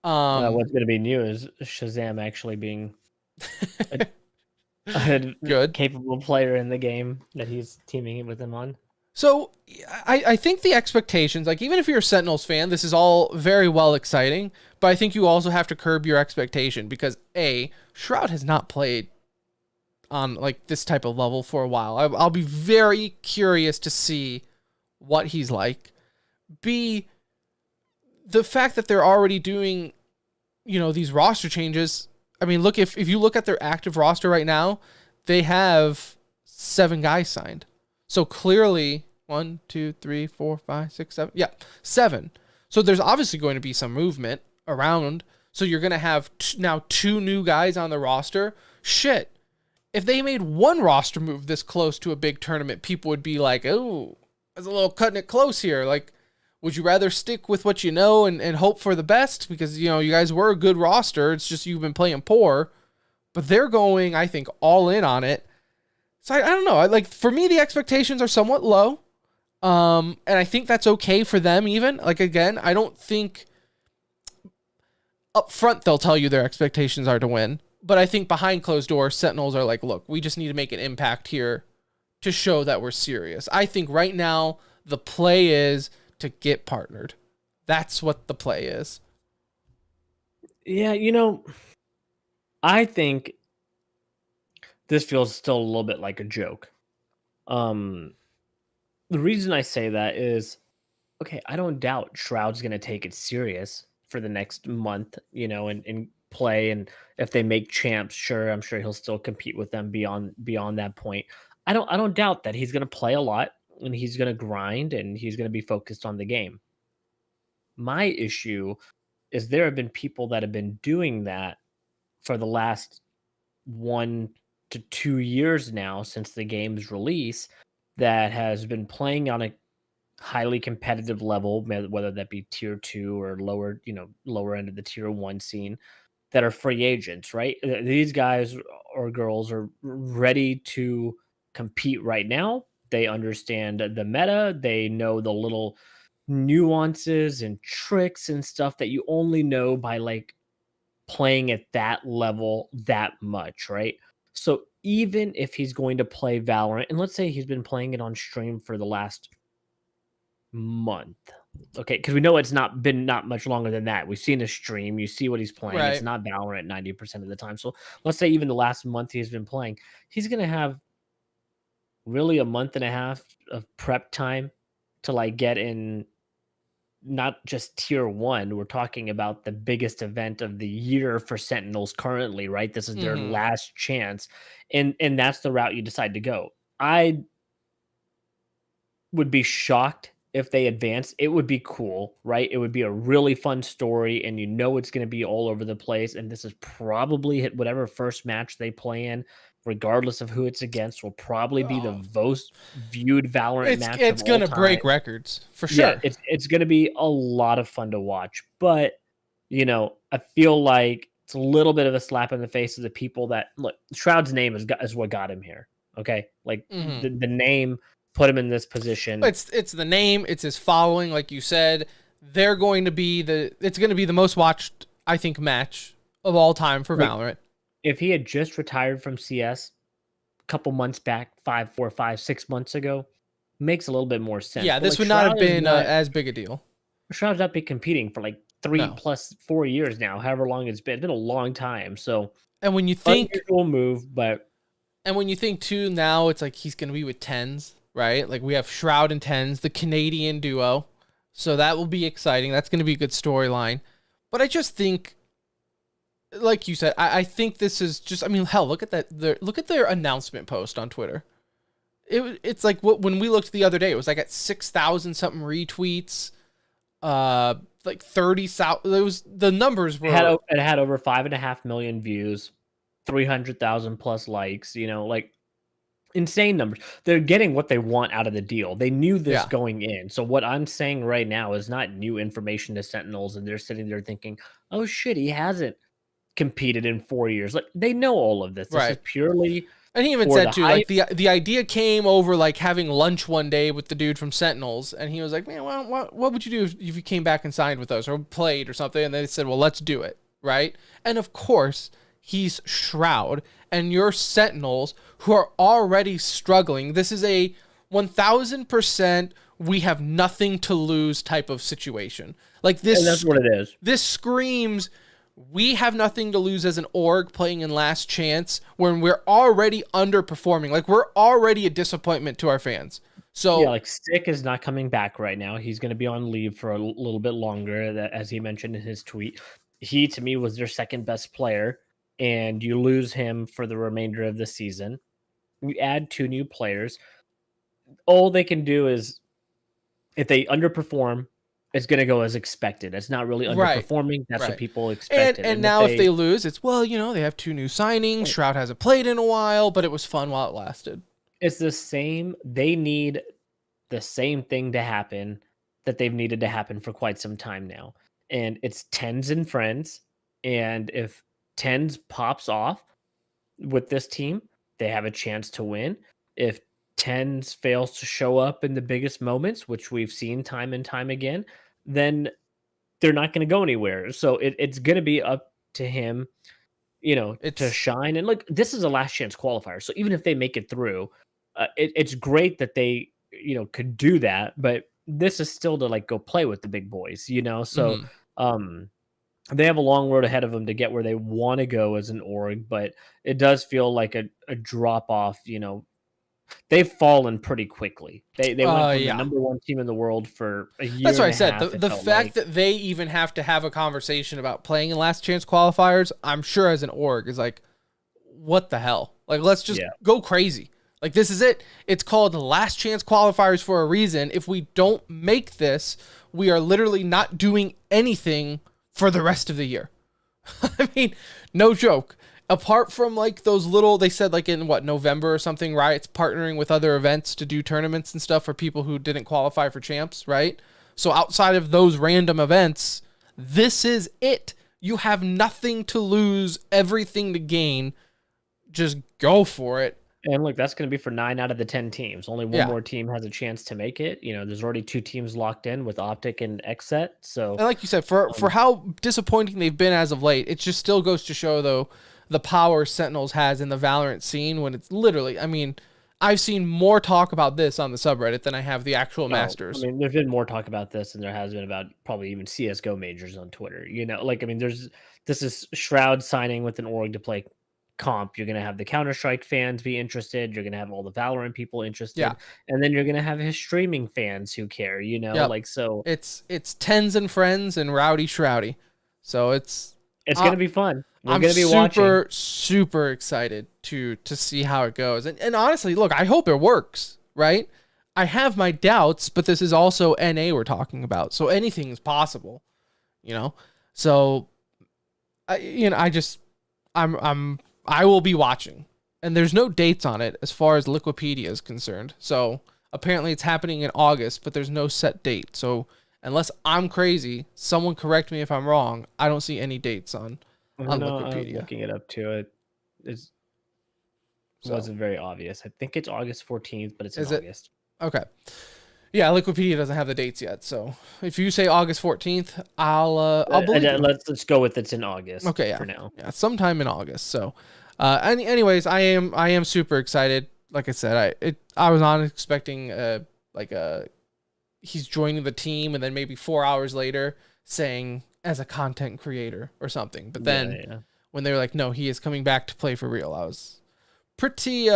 What's going to be new is Shazam actually being a good, capable player in the game that he's teaming with him on. So I think the expectations, even if you're a Sentinels fan, this is all very well exciting, but I think you also have to curb your expectation because Shroud has not played on this type of level for a while. I'll be very curious to see what he's like. B, the fact that they're already doing, these roster changes. I mean, look, if you look at their active roster right now, they have 7 guys signed. So clearly, 1, 2, 3, 4, 5, 6, 7. Yeah, 7. So there's obviously going to be some movement around. So you're going to have now 2 new guys on the roster. Shit. If they made one roster move this close to a big tournament, people would be like, oh, it's a little cutting it close here. Like, would you rather stick with what you know and hope for the best? Because, you guys were a good roster. It's just you've been playing poor. But they're going, I think, all in on it. So I don't know. Like, for me, the expectations are somewhat low. And I think that's okay for them even. Like, again, I don't think up front they'll tell you their expectations are to win. But I think behind closed doors, Sentinels are like, look, we just need to make an impact here to show that we're serious. I think right now the play is to get partnered. That's what the play is. Yeah, I think this feels still a little bit like a joke. The reason I say that is, okay, I don't doubt Shroud's going to take it serious for the next month, and play. And if they make champs, sure, I'm sure he'll still compete with them beyond that point. I don't doubt that he's going to play a lot and he's going to grind and he's going to be focused on the game. My issue is there have been people that have been doing that for the last 1 to 2 years now since the game's release, that has been playing on a highly competitive level, whether that be tier 2 or lower end of the tier 1 scene, that are free agents, right? These guys or girls are ready to compete right now. They understand the meta. They know the little nuances and tricks and stuff that you only know by like playing at that level that much, right? So even if he's going to play Valorant, and let's say he's been playing it on stream for the last month, okay, because we know it's not much longer than that. We've seen a stream, you see what he's playing. Right. It's not Valorant 90% of the time. So let's say even the last month he's been playing, he's gonna have really a month and a half of prep time to like get in. Not just tier 1, we're talking about the biggest event of the year for Sentinels currently, right? This is their last chance, and that's the route you decide to go. I would be shocked if they advance. It would be cool, right? It would be a really fun story, and it's going to be all over the place. And this is probably hit whatever first match they play in, regardless of who it's against, will probably be the most viewed Valorant match. It's going to break records for sure. Yeah, it's going to be a lot of fun to watch. But I feel like it's a little bit of a slap in the face of the people that look. Shroud's name is what got him here. Okay, like the name put him in this position. It's the name, it's his following, like you said. It's going to be the most watched, I think, match of all time for Valorant. If he had just retired from CS a couple months back, 4, 5, 6 months ago, makes a little bit more sense. Yeah, this would not have been as big a deal. Shroud's not been competing for like 3 plus 4 years now, however long it's been. It's been a long time. So, and when you think unusual move, but when you think too, now it's like he's going to be with Tens, right? Like we have Shroud and Tens, the Canadian duo. So that will be exciting. That's going to be a good storyline. But I just think, like you said, I think this is just, I mean, hell, look at that. Look at their announcement post on Twitter. It's like when we looked the other day, it was like at 6,000 something retweets, like 30,000. The numbers were. It had over 5.5 million views, 300,000 plus likes. Like insane numbers. They're getting what they want out of the deal. They knew this going in. So what I'm saying right now is not new information to Sentinels, and they're sitting there thinking, "Oh shit, he hasn't competed in 4 years." Like they know all of this. This is purely. And he even said too, like the idea came over like having lunch one day with the dude from Sentinels, and he was like, "Man, well, what would you do if you came back and signed with us or played or something?" And they said, "Well, let's do it, right?" And of course, he's Shroud, and your Sentinels who are already struggling. This is a 1,000% we have nothing to lose type of situation. Like this, and that's what it is. This screams. We have nothing to lose as an org playing in last chance when we're already underperforming. Like we're already a disappointment to our fans. So yeah, like Stick is not coming back right now. He's going to be on leave for a little bit longer, as he mentioned in his tweet. He, to me, was their second best player, and you lose him for the remainder of the season. You add 2 new players. all they can do is if they underperform, it's going to go as expected. It's not really Right. underperforming. That's what Right. people expected. And now if they lose, it's, well, they have 2 new signings. Shroud hasn't played in a while, but it was fun while it lasted. It's the same. They need the same thing to happen that they've needed to happen for quite some time now. And it's tens and friends. And if tens pops off with this team, they have a chance to win. If tens fails to show up in the biggest moments, which we've seen time and time again, then they're not going to go anywhere. So it's going to be up to him, to shine. And look, this is a last chance qualifier. So even if they make it through, it's great that they, could do that. But this is still to go play with the big boys, So, they have a long road ahead of them to get where they want to go as an org, but it does feel like a drop off. They've fallen pretty quickly. They went from the number 1 team in the world for a year. That's what I said. The fact that they even have to have a conversation about playing in last chance qualifiers, I'm sure as an org is like, what the hell? Let's just go crazy. This is it. It's called last chance qualifiers for a reason. If we don't make this, we are literally not doing anything for the rest of the year. I mean, no joke. Apart from those little, they said in November or something, Riot's partnering with other events to do tournaments and stuff for people who didn't qualify for champs, right? So outside of those random events, this is it. You have nothing to lose, everything to gain. Just go for it. And look, that's going to be for 9 out of the 10 teams. Only one more team has a chance to make it. There's already 2 teams locked in with Optic and XSET. So, and like you said, for how disappointing they've been as of late, it just still goes to show, though, the power Sentinels has in the Valorant scene when it's literally, I mean, I've seen more talk about this on the subreddit than I have the actual Masters. I mean, there's been more talk about this than there has been about probably even CSGO majors on Twitter. This is Shroud signing with an org to play comp. You're going to have the Counter-Strike fans be interested. You're going to have all the Valorant people interested. Yeah. And then you're going to have his streaming fans who care, so it's tens and friends and rowdy shroudy. So it's going to be fun. I'm going to be watching. Super excited to see how it goes. And honestly, look, I hope it works, right? I have my doubts, but this is also NA we're talking about. So anything is possible, So I will be watching, and there's no dates on it as far as Liquipedia is concerned. So apparently it's happening in August, but there's no set date. So unless I'm crazy, someone correct me if I'm wrong. I don't see any dates on Liquipedia. I'm looking it up too. It wasn't very obvious. I think it's August 14th, but it's in August. Okay. Yeah, Liquipedia doesn't have the dates yet. So if you say August 14th, I'll believe you. Let's go with it's in August. Okay, yeah. For now. Yeah, sometime in August. So, anyways, I am super excited. Like I said, I was not expecting he's joining the team and then maybe 4 hours later saying as a content creator or something. But then when they were like, no, he is coming back to play for real, I was pretty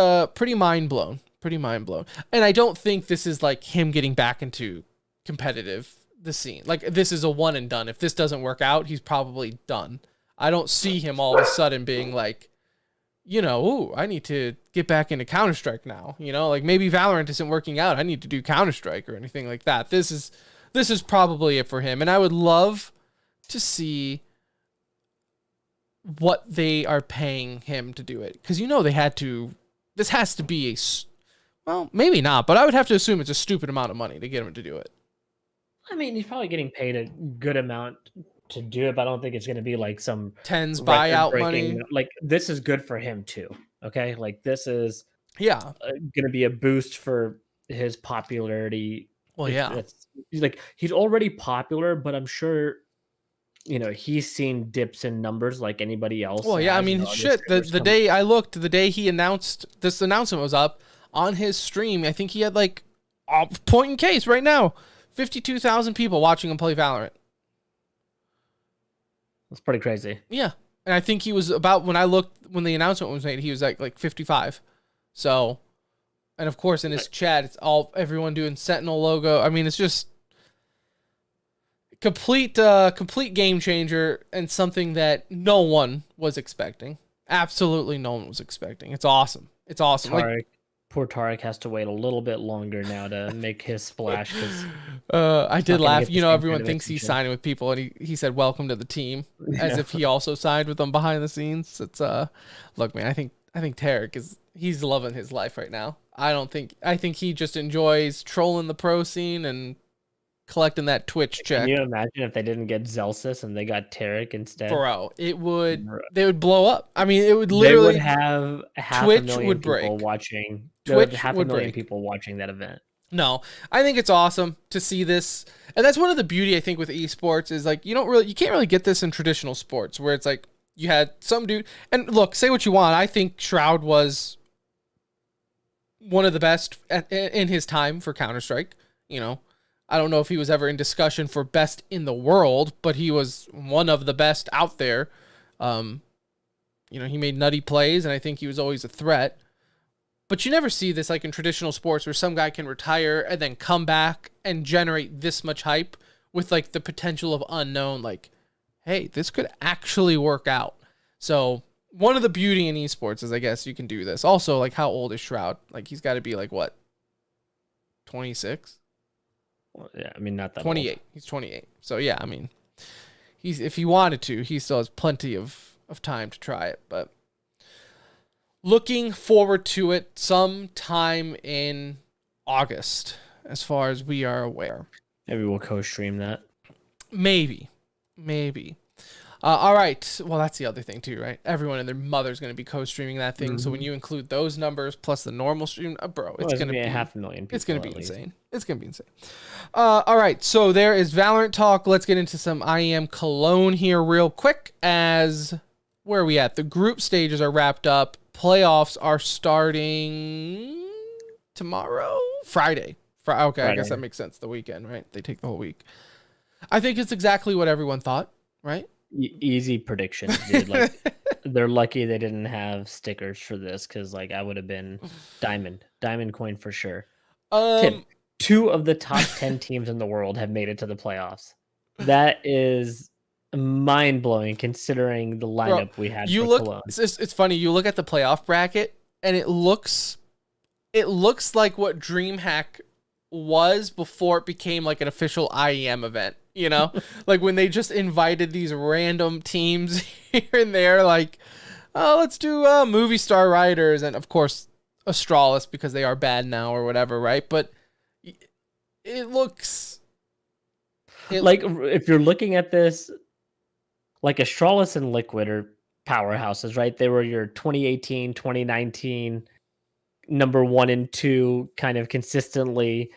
mind blown. Pretty mind blown. And I don't think this is him getting back into the scene. This is a one and done. If this doesn't work out, he's probably done. I don't see him all of a sudden being ooh, I need to get back into Counter-Strike now. Maybe Valorant isn't working out. I need to do Counter-Strike or anything like that. This is probably it for him. And I would love to see what they are paying him to do it. Because they had to, this has to be well, maybe not, but I would have to assume it's a stupid amount of money to get him to do it. I mean, he's probably getting paid a good amount to do it, but I don't think it's going to be some tens buyout money. This is good for him too. Okay, this is going to be a boost for his popularity. Well, yeah, he's already popular, but I'm sure he's seen dips in numbers like anybody else. Well, yeah, I mean, shit. The day I looked, the day he announced this announcement was up on his stream, I think he had point in case right now, 52,000 people watching him play Valorant. That's pretty crazy. Yeah. And I think he was about, when the announcement was made, he was like 55. So, and of course in his chat, it's everyone doing Sentinel logo. I mean, it's just complete game changer and something that no one was expecting. Absolutely no one was expecting. It's awesome. It's awesome. poor Tarek has to wait a little bit longer now to make his splash because I did not gonna laugh. get the You know, same everyone kind of thinks he's attention. signing with people, and he said welcome to the team, as Yeah. if he also signed with them behind the scenes. It's look, man, I think Tarek he's loving his life right now. I think he just enjoys trolling the pro scene and collecting that Twitch Can check. you imagine if they didn't get Zelsis and they got Tarek instead? Bro, Bro. they would blow up. I mean, it would They would literally have half a Twitch million would people break. watching. They would have Twitch half a would million break. people watching that event. No, I think it's awesome to see this. And that's one of the beauty I think with esports is like you can't really get this in traditional sports where it's like you had some dude and look, say what you want. I think Shroud was one of the best in his time for Counter-Strike, you know. I don't know if he was ever in discussion for best in the world, but he was one of the best out there. You know, he made nutty plays and I think he was always a threat. But you never see this like in traditional sports where some guy can retire and then come back and generate this much hype with like the potential of unknown, like, hey, this could actually work out. So one of the beauty in esports is I guess you can do this. Also, like how old is Shroud? Like he's got to be like what? 26? Well, yeah, I mean not that 28. old. He's 28. So yeah, I mean, if he wanted to, he still has plenty of time to try it, but looking forward to it sometime in August, as far as we are aware. Maybe we'll co-stream that. Maybe. All right. Well, that's the other thing too, right? Everyone and their mother's going to be co-streaming that thing. So when you include those numbers plus the normal stream, bro, it's going to be half a million people. It's going to be insane. It's going to be insane. All right. So there is Valorant talk. Let's get into some IEM Cologne here real quick. Where are we at? The group stages are wrapped up. Playoffs are starting tomorrow, Friday. Okay, I guess that makes sense. The weekend, right? They take the whole week. I think it's exactly what everyone thought, right? Easy predictions, dude. Like they're lucky they didn't have stickers for this because like I would have been diamond coin for sure. Tim, 2 of the top 10 teams in the world have made it to the playoffs. That is mind-blowing considering the lineup we had for Cologne. It's funny. You look at the playoff bracket and it looks like what DreamHack was before it became like an official IEM event, you know? Like when they just invited these random teams here and there, like, oh, let's do movie star writers and of course Astralis because they are bad now or whatever, right? But it looks like if you're looking at this, like Astralis and Liquid are powerhouses, right? They were your 2018, 2019 number 1 and 2 kind of consistently,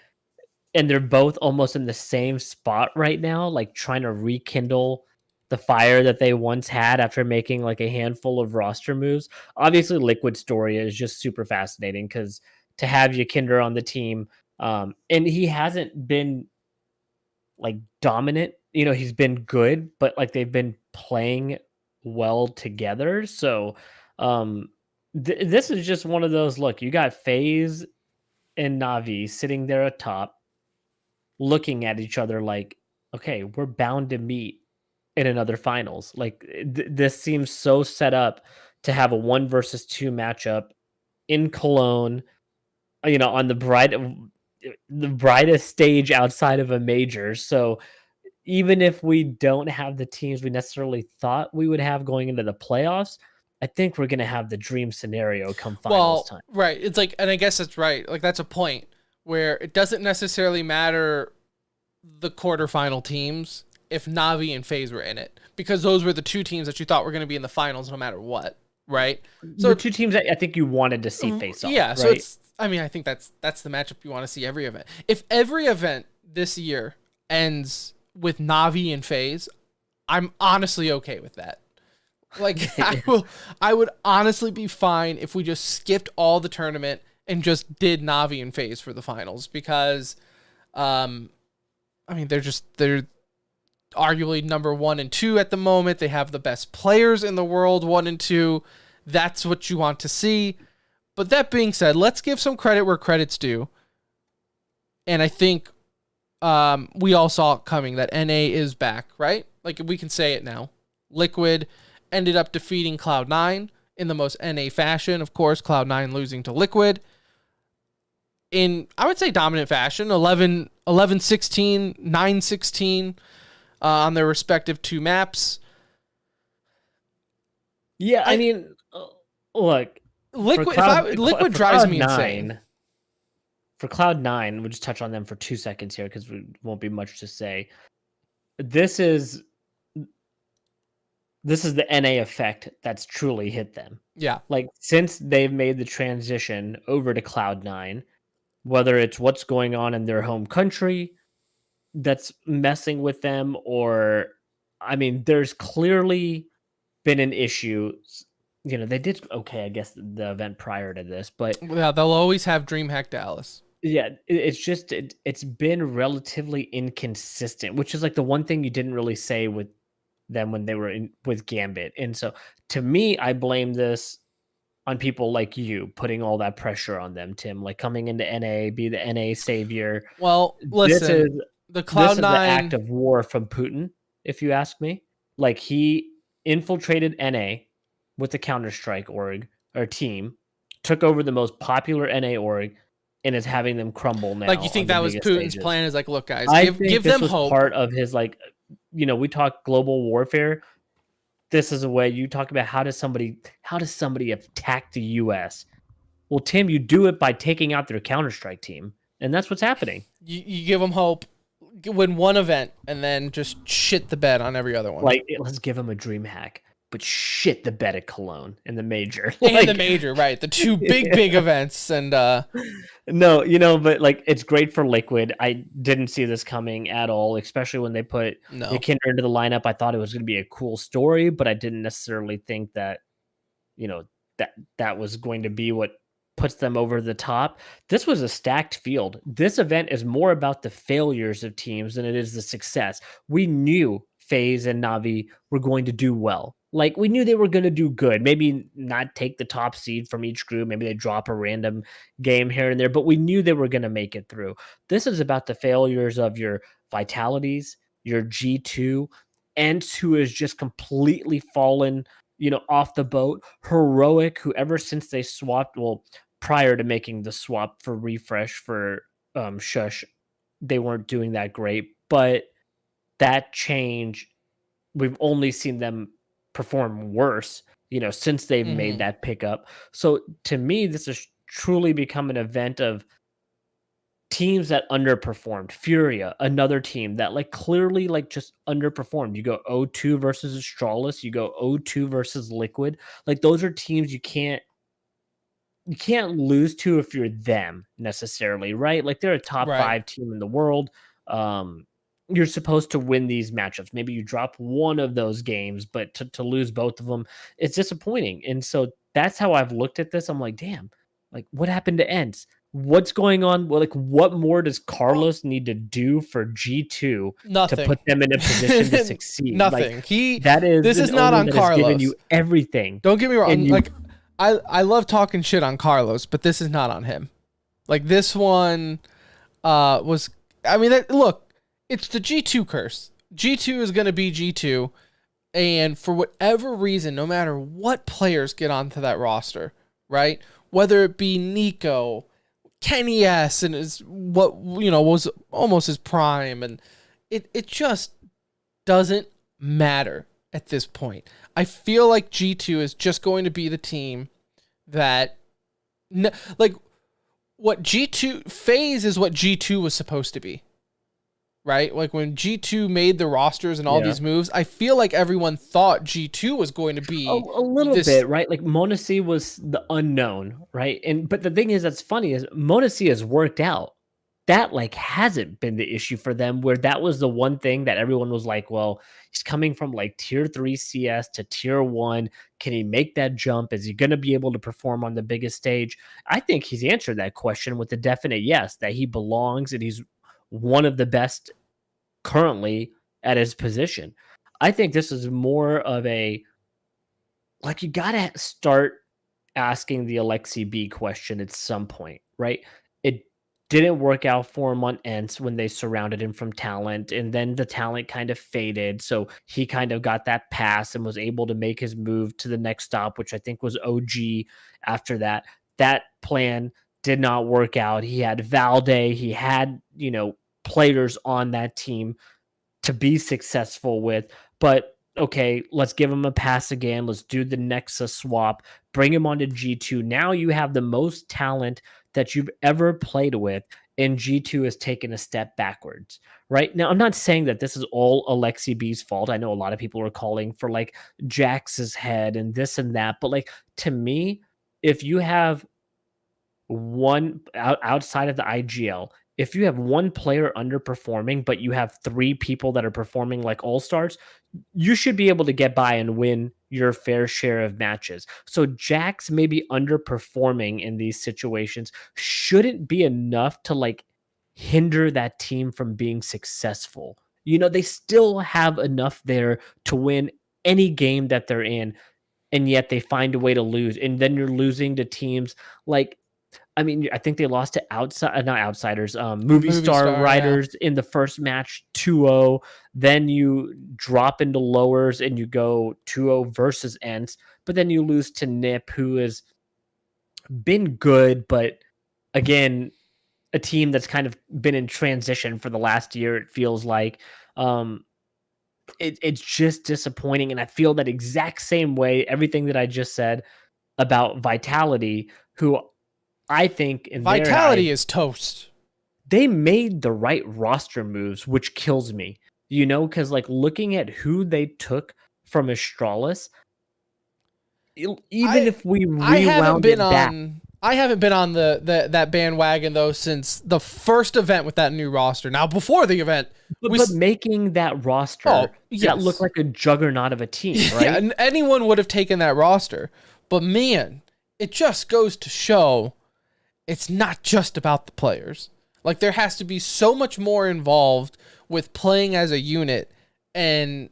and they're both almost in the same spot right now, like trying to rekindle the fire that they once had after making like a handful of roster moves. Obviously, Liquid's story is just super fascinating because to have Yakinder on the team, and he hasn't been like dominant, you know, he's been good, but like they've been playing well together. So this is just one of those, look, you got FaZe and Navi sitting there atop looking at each other like, okay, we're bound to meet in another finals. Like this seems so set up to have a 1 versus 2 matchup in Cologne, you know, on the brightest stage outside of a major. So even if we don't have the teams we necessarily thought we would have going into the playoffs, I think we're going to have the dream scenario come finals time. Right. It's like, and I guess that's right. Like that's a point where it doesn't necessarily matter the quarterfinal teams if Navi and FaZe were in it, because those were the 2 teams that you thought were going to be in the finals no matter what, right? So the 2 teams that I think you wanted to see face off. Yeah, right? so it's, I mean, I think that's the matchup you want to see every event. If every event this year ends with Navi and FaZe, I'm honestly okay with that. Like I would honestly be fine if we just skipped all the tournament and just did Navi and FaZe for the finals, because I mean they're arguably number 1 and 2 at the moment. They have the best players in the world, 1 and 2. That's what you want to see. But that being said, let's give some credit where credit's due. And I think we all saw it coming that NA is back, right? Like we can say it now. Liquid ended up defeating Cloud9 in the most NA fashion. Of course, Cloud9 losing to Liquid. in, I would say, dominant fashion. 11-16, 9-16 on their respective 2 maps. Yeah, I mean, look, Liquid for drives me insane. For Cloud9, we'll just touch on them for 2 seconds here because we won't be much to say. This is the NA effect that's truly hit them. Yeah. Like, since they've made the transition over to Cloud9, whether it's what's going on in their home country that's messing with them, or, I mean, there's clearly been an issue. You know, they did okay, I guess, the event prior to this, but Yeah, they'll always have DreamHack Dallas. yeah, it's just it's been relatively inconsistent, which is like the one thing you didn't really say with them when they were with Gambit. And so, to me, I blame this on people like you putting all that pressure on them, Tim, like coming into NA, be the NA savior. Well, listen, the This is the Cloud9 act of war from Putin, if you ask me. Like, he infiltrated NA with the Counter-Strike org or team, took over the most popular NA org, and is having them crumble now. Like, you think on the that was biggest Putin's stages. plan? Is like, look, guys, I give think them this was hope. part of his, like, you know, we talk global warfare. This is a way you talk about how does somebody attack the US? Well, Tim, you do it by taking out their Counter-Strike team, and that's what's happening. You give them hope, win one event, and then just shit the bed on every other one. Like, let's give them a dream hack, but shit the bed at Cologne in the major. And Like, the major, right? The 2 big events, and no, you know, but like, it's great for Liquid. I didn't see this coming at all, especially when they put Kinder into the lineup. I thought it was going to be a cool story, but I didn't necessarily think that, you know, that was going to be what puts them over the top. This was a stacked field. This event is more about the failures of teams than it is the success. We knew FaZe and Navi were going to do well. Like, we knew they were going to do good. Maybe not take the top seed from each group. Maybe they drop a random game here and there, but we knew they were going to make it through. This is about the failures of your Vitalities, your G2, Ents, who has just completely fallen, you know, off the boat. Heroic, who ever since they swapped, well, prior to making the swap for Refresh for Shush, they weren't doing that great. But that change, we've only seen them perform worse, you know, since they've made that pickup. So to me, this has truly become an event of teams that underperformed. Furia, another team that like clearly like just underperformed. You go 0-2 versus Astralis, you go 0-2 versus Liquid. Like, those are teams you can't lose to if you're them necessarily, right? Like, they're a top 5 team in the world. You're supposed to win these matchups. Maybe you drop one of those games, but to lose both of them, it's disappointing. And so that's how I've looked at this. I'm like, damn, like, what happened to Ents? What's going on? Well, like, what more does Carlos need to do for G2 to put them in a position to succeed? Nothing. Like, this is not on Carlos. Giving you everything. Don't get me wrong. Like, I love talking shit on Carlos, but this is not on him. Like, this one was, I mean, look, it's the G2 curse. G2 is going to be G2, and for whatever reason, no matter what players get onto that roster, right? Whether it be Nico, Kenny S, and is what, you know, was almost his prime, and it just doesn't matter at this point. I feel like G2 is just going to be the team that, like, what G2 FaZe is what G2 was supposed to be, right? Like, when G2 made the rosters and all these moves, I feel like everyone thought G2 was going to be a little bit, right? Like, m0NESY was the unknown, right? But the thing is, that's funny, is m0NESY has worked out. That, like, hasn't been the issue for them, where that was the one thing that everyone was like, well, he's coming from like tier 3 CS to tier 1. Can he make that jump? Is he going to be able to perform on the biggest stage? I think he's answered that question with a definite yes, that he belongs and he's one of the best currently at his position. I think this is more of a, like, you got to start asking the Alexi B question at some point, right? It didn't work out for him on Ents when they surrounded him from talent, and then the talent kind of faded, so he kind of got that pass and was able to make his move to the next stop, which I think was OG. After that plan did not work out. He had Valde, he had, players on that team to be successful with, but okay, let's give him a pass again. Let's do the Nexus swap, bring him onto G2. Now you have the most talent that you've ever played with, and G2 has taken a step backwards. Right now, I'm not saying that this is all Alexi B's fault. I know a lot of people are calling for like Jax's head and this and that, but like to me, if you have one outside of the IGL, if you have one player underperforming, but you have three people that are performing like all stars, you should be able to get by and win your fair share of matches. So Jax maybe underperforming in these situations shouldn't be enough to like hinder that team from being successful. They still have enough there to win any game that they're in, and yet they find a way to lose. And then you're losing to teams like, I think they lost to not outsiders, movie star riders in the first match 2-0. Then you drop into lowers and you go 2-0 versus Ents, but then you lose to Nip, who has been good, but again, a team that's kind of been in transition for the last year, it feels like. It's just disappointing, and I feel that exact same way, everything that I just said about Vitality, who I think in Vitality is toast. They made the right roster moves, which kills me. Because like looking at who they took from Astralis, if we rewound it back. I haven't been on that bandwagon though since the first event with that new roster. Now before the event, but making that roster that looked like a juggernaut of a team, right? Yeah, anyone would have taken that roster. But man, it just goes to show it's not just about the players. Like there has to be so much more involved with playing as a unit and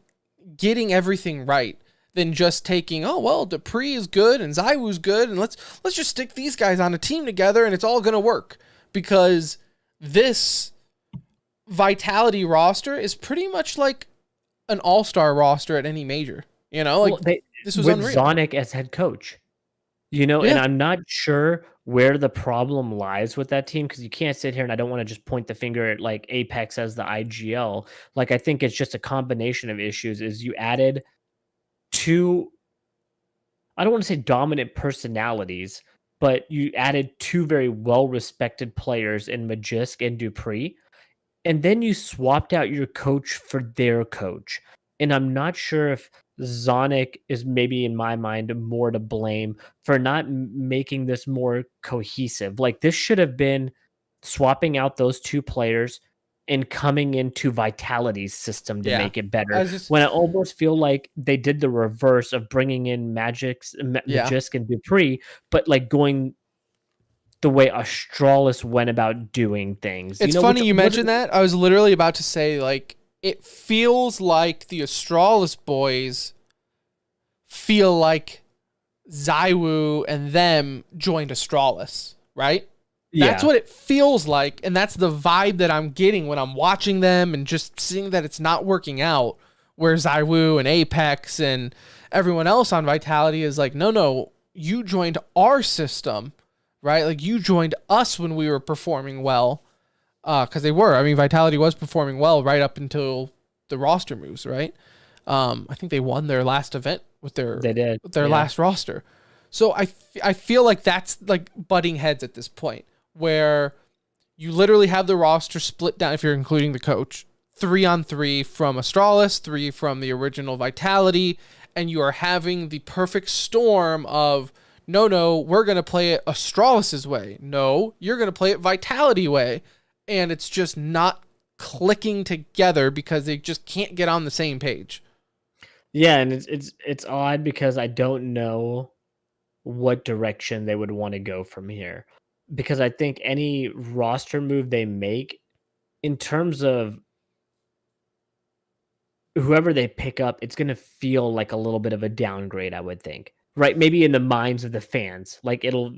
getting everything right than just taking, Dupree is good and Zywoo's good, and let's just stick these guys on a team together and it's all going to work. Because this Vitality roster is pretty much like an all-star roster at any major. This was with unreal. Zonic as head coach. And I'm not sure where the problem lies with that team, because you can't sit here and I don't want to just point the finger at like Apex as the IGL. Like I think it's just a combination of issues. Is you added two, I don't want to say dominant personalities, but you added two very well-respected players in Magisk and Dupree, and then you swapped out your coach for their coach. And I'm not sure if Zonic is maybe, in my mind, more to blame for not making this more cohesive. Like this should have been swapping out those two players and coming into Vitality's system to make it better. When I almost feel like they did the reverse of bringing in Magisk and Dupree, but like going the way Astralis went about doing things. It's funny you mentioned that. I was literally about to say, like, it feels like the Astralis boys feel like Zywoo and them joined Astralis, right? That's what it feels like, and that's the vibe that I'm getting when I'm watching them and just seeing that it's not working out, where Zywoo and Apex and everyone else on Vitality is like, no, you joined our system, right? Like, you joined us when we were performing well, because they were. I mean, Vitality was performing well right up until the roster moves, right? I think they won their last event with their last roster. So I feel like that's like butting heads at this point, where you literally have the roster split down, if you're including the coach, 3-on-3 from Astralis, 3 from the original Vitality, and you are having the perfect storm of, no, we're going to play it Astralis's way. No, you're going to play it Vitality way. And it's just not clicking together because they just can't get on the same page. Yeah, and it's odd because I don't know what direction they would want to go from here. Because I think any roster move they make, in terms of whoever they pick up, it's going to feel like a little bit of a downgrade, I would think. Right? Maybe in the minds of the fans. Like, it'll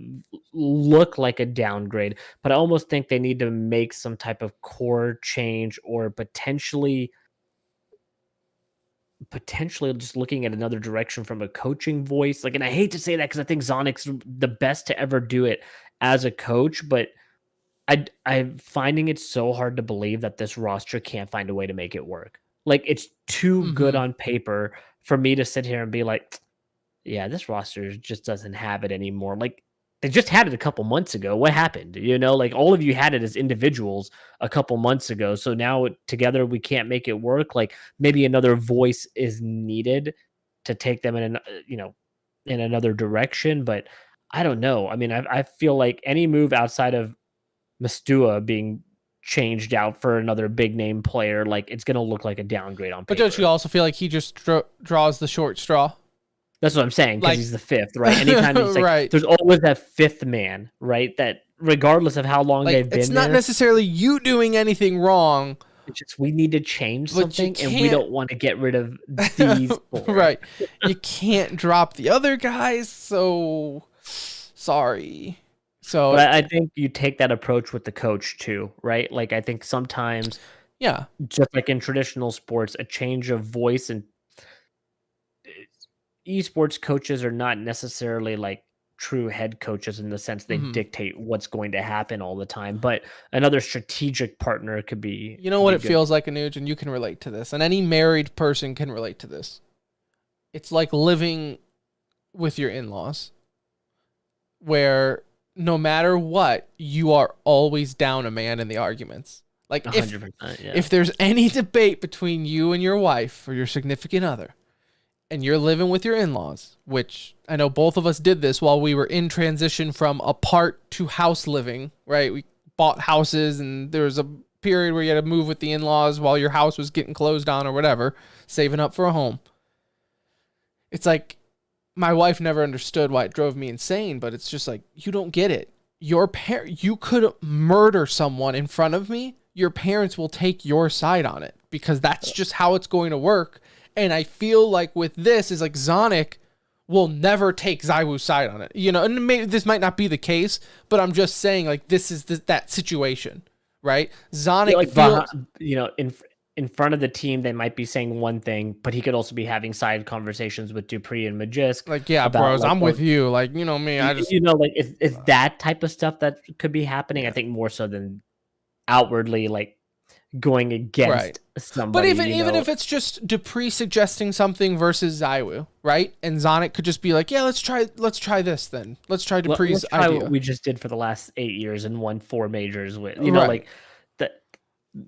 look like a downgrade, but I almost think they need to make some type of core change, or potentially just looking at another direction from a coaching voice. Like, and I hate to say that because I think Zonic's the best to ever do it as a coach, but I'm finding it so hard to believe that this roster can't find a way to make it work. Like, it's too good on paper for me to sit here and be like, yeah, this roster just doesn't have it anymore. Like, they just had it a couple months ago. What happened? Like, all of you had it as individuals a couple months ago. So now together we can't make it work. Like, maybe another voice is needed to take them in another direction. But I don't know. I mean, I feel like any move outside of Mastua being changed out for another big name player, like, it's going to look like a downgrade on paper. But don't you also feel like he just draws the short straw? That's what I'm saying, because Like, he's the fifth, right? Anytime it's like, right. there's always that fifth man, right? That regardless of how long Like, they've been it's not there, necessarily you doing anything wrong. it's just we need to change But you something, and we can't- don't want to get rid of these four. Right. You can't drop the other guys, so sorry. So But I think you take that approach with the coach too, right? Like, I think sometimes, yeah. just like in traditional sports, a change of voice, and esports coaches are not necessarily like true head coaches in the sense they dictate what's going to happen all the time, but another strategic partner could be. You know what it feels like, Anuj, and you can relate to this, and any married person can relate to this. It's like living with your in-laws, where no matter what, you are always down a man in the arguments. Like, 100%, yeah. if there's any debate between you and your wife or your significant other, and you're living with your in-laws, which I know both of us did this while we were in transition from apart to house living, right? We bought houses, and there was a period where you had to move with the in-laws while your house was getting closed on or whatever, saving up for a home. It's like, my wife never understood why it drove me insane, but it's just like, you don't get it. You could murder someone in front of me. Your parents will take your side on it, because that's just how it's going to work. And I feel like with this is like Zonic will never take Zywoo's side on it, and maybe this might not be the case, but I'm just saying, like, this is that situation, right? Zonic, in front of the team, they might be saying one thing, but he could also be having side conversations with Dupree and Magisk. Like, yeah, bros, like, I'm with you. Like, me, I just, like, it's that type of stuff that could be happening. I think more so than outwardly, like, going against somebody. But even if it's just Dupree suggesting something versus Zywoo, right? And Zonic could just be like, yeah, let's try this then. Let's try Dupree's let's try idea. what we just did for the last 8 years and won 4 majors with, like, that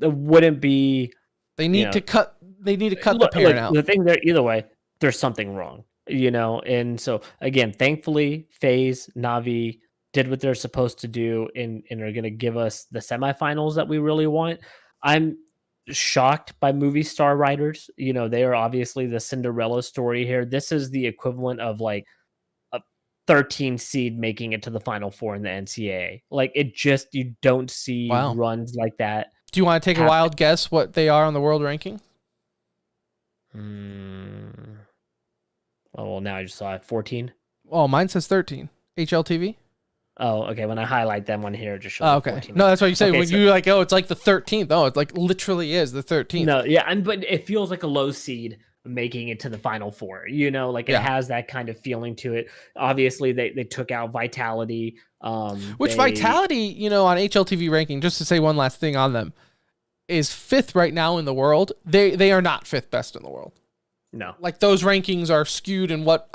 wouldn't be. They need to cut. They need to cut the parent out. The thing there, either way, there's something wrong, And so again, thankfully, FaZe, Na'Vi did what they're supposed to do, and are going to give us the semifinals that we really want. I'm shocked by movie star writers. They are obviously the Cinderella story here. This is the equivalent of like a 13 seed making it to the Final Four in the NCAA. Like, you don't see runs like that. Do you want to take a wild guess what they are on the world ranking? Oh, well, now I just saw it. 14. Oh, mine says 13. HLTV. Oh, okay. When I highlight them on here, it just shows. Okay. 14. No, that's what you say when you're like, oh, it's like the 13th. Oh, it like literally is the 13th. No, yeah, but it feels like a low seed making it to the Final Four. Like, it has that kind of feeling to it. Obviously, they took out Vitality. Vitality, on HLTV ranking, just to say one last thing on them, is 5th right now in the world. They are not 5th best in the world. No. Like, those rankings are skewed in what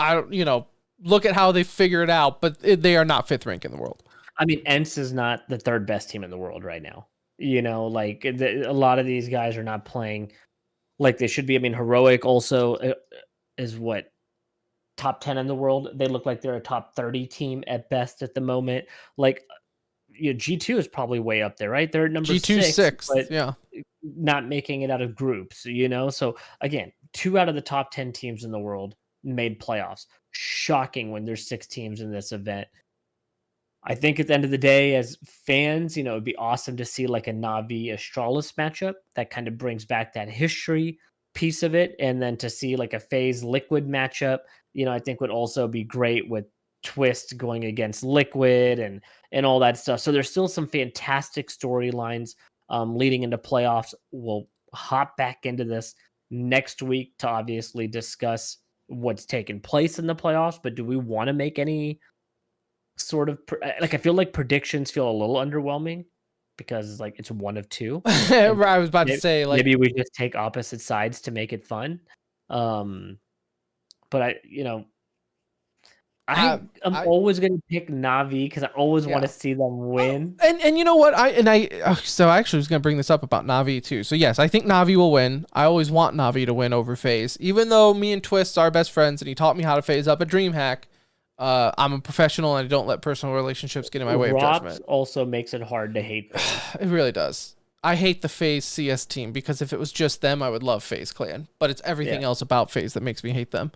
look at how they figure it out, but they are not 5th rank in the world. I mean, ENCE is not the 3rd best team in the world right now. Like, a lot of these guys are not playing like they should be. I mean, Heroic also is what, top 10 in the world. They look like they're a top 30 team at best at the moment. Like, G2 is probably way up there, right? They're number G2 6, but yeah, not making it out of groups, So again, 2 out of the top 10 teams in the world made playoffs. Shocking when there's 6 teams in this event. I think at the end of the day, as fans, it'd be awesome to see like a Na'Vi Astralis matchup that kind of brings back that history piece of it, and then to see like a FaZe Liquid matchup, I think would also be great, with Twist going against Liquid and all that stuff. So there's still some fantastic storylines leading into playoffs. We'll hop back into this next week to obviously discuss what's taken place in the playoffs, but do we want to make any sort of like I feel like predictions feel a little underwhelming because like it's one of two. I was about to say, like, maybe we just take opposite sides to make it fun. But I'm always gonna pick Navi because I always want to see them win. And you know what? So I actually was gonna bring this up about Navi too. So yes, I think Navi will win. I always want Navi to win over FaZe, even though me and Twist are best friends, and he taught me how to phase up a DreamHack. I'm a professional, and I don't let personal relationships get in my way of judgment. Also makes it hard to hate FaZe. It really does. I hate the FaZe CS team because if it was just them, I would love FaZe Clan. But it's everything else about FaZe that makes me hate them.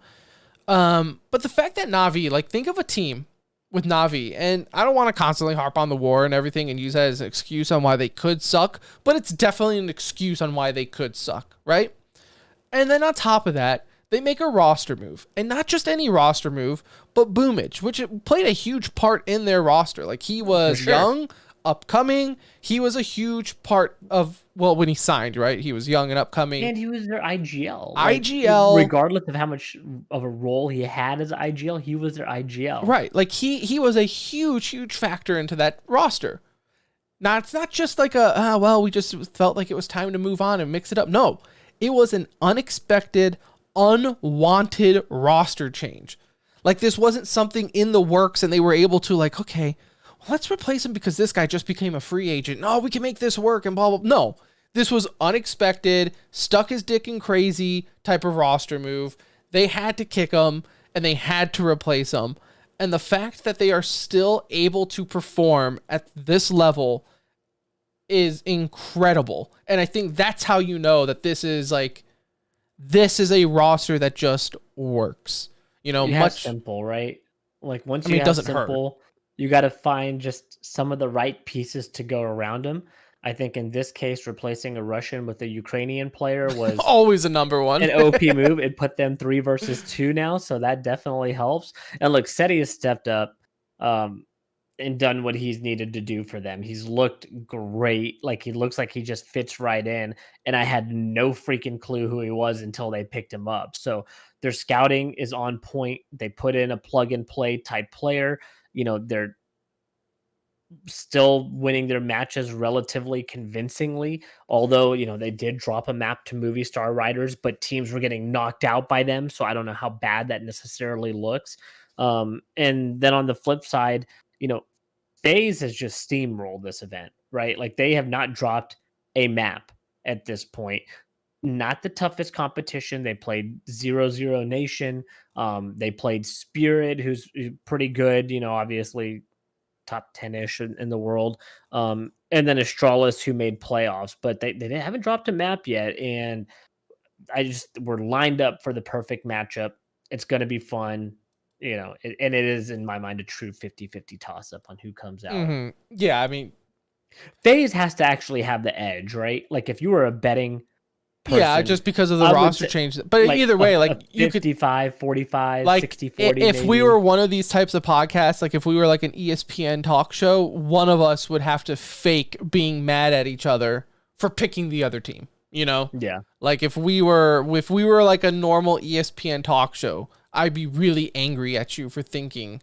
But the fact that Navi, like, think of a team with Navi, and I don't want to constantly harp on the war and everything and use that as an excuse on why they could suck, but it's definitely an excuse on why they could suck, right? And then on top of that, they make a roster move, and not just any roster move, but Boomage, which played a huge part in their roster. Like, he was young, upcoming. He was a huge part of, well, when he signed, right? He was young and upcoming. And he was their IGL. IGL. Regardless of how much of a role he had as IGL, he was their IGL. Right. Like, he was a huge factor into that roster. Now, it's not just like we just felt like it was time to move on and mix it up. No, it was an unexpected, unwanted roster change. Like, this wasn't something in the works and they were able to, like, okay, let's replace him because this guy just became a free agent. No, we can make this work and blah, blah. No, this was unexpected, stuck his dick in crazy type of roster move. They had to kick him and they had to replace him. And the fact that they are still able to perform at this level is incredible. And I think that's how you know that this is a roster that just works. Much simple, right? Like, once you have simple, you got to find just some of the right pieces to go around him. I think in this case, replacing a Russian with a Ukrainian player was always a number one. An OP move. It put them 3 versus 2 now, so that definitely helps. And look, Seti has stepped up and done what he's needed to do for them. He's looked great. Like, he looks like he just fits right in. And I had no freaking clue who he was until they picked him up. So their scouting is on point. They put in a plug and play type player. They're still winning their matches relatively convincingly, although, they did drop a map to Movie Star Riders, but teams were getting knocked out by them. So I don't know how bad that necessarily looks. And then on the flip side, FaZe has just steamrolled this event, right? Like, they have not dropped a map at this point. Not the toughest competition. They played 0-0 Nation. They played Spirit, who's pretty good, obviously top 10-ish in the world. And then Astralis, who made playoffs, but they haven't dropped a map yet. And we're lined up for the perfect matchup. It's going to be fun. And it is, in my mind, a true 50-50 toss-up on who comes out. Mm-hmm. Yeah, I mean, FaZe has to actually have the edge, right? Like, if you were a betting person, yeah, just because of the roster change. But either way, you could 55, 45, like, 60, 40. If we were one of these types of podcasts, like if we were like an ESPN talk show, one of us would have to fake being mad at each other for picking the other team, Yeah. Like, if we were like a normal ESPN talk show, I'd be really angry at you for thinking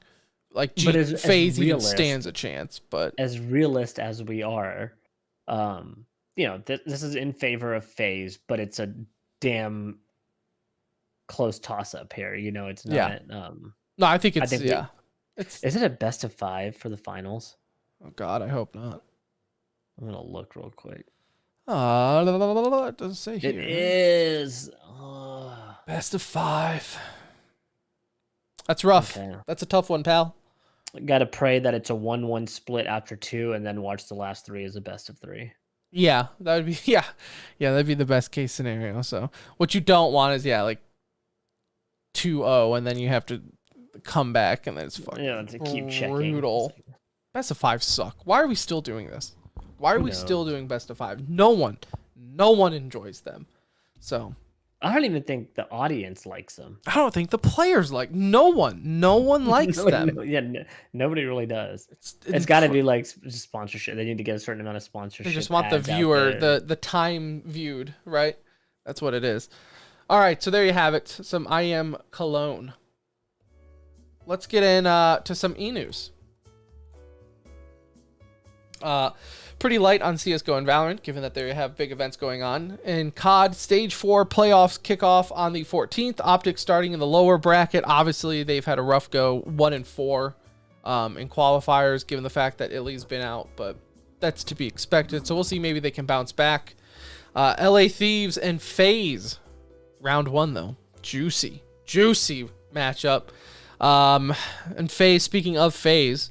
like FaZe even stands a chance. But as realist as we are, this is in favor of FaZe, but it's a damn close toss up here. It's not. Yeah. No, I think it's Is it a best of 5 for the finals? Oh God, I hope not. I'm gonna look real quick. It doesn't say here. It is best of 5. That's rough. Okay. That's a tough one, pal. Got to pray that it's a 1-1 split after 2, and then watch the last 3 as a best of 3. Yeah, that would be that'd be the best case scenario. So what you don't want is like 2-0, and then you have to come back, and then it's fucking to keep checking. Brutal. Best of 5 suck. Why are we still doing this? Why are we still doing best of 5? No one enjoys them. So I don't even think the audience likes them. I don't think the players no one likes them. Nobody really does. It's got to be like sponsorship. They need to get a certain amount of sponsorship. They just want the viewer, the time viewed, right? That's what it is. All right, so there you have it. Some IEM Cologne. Let's get in to some e-news. Pretty light on CSGO and Valorant, given that they have big events going on. In COD, Stage 4 playoffs kick off on the 14th. Optics starting in the lower bracket. Obviously, they've had a rough go, 1-4 in qualifiers, given the fact that Illy's been out, but that's to be expected. So we'll see. Maybe they can bounce back. LA Thieves and FaZe. Round 1, though. Juicy matchup. And FaZe, speaking of FaZe,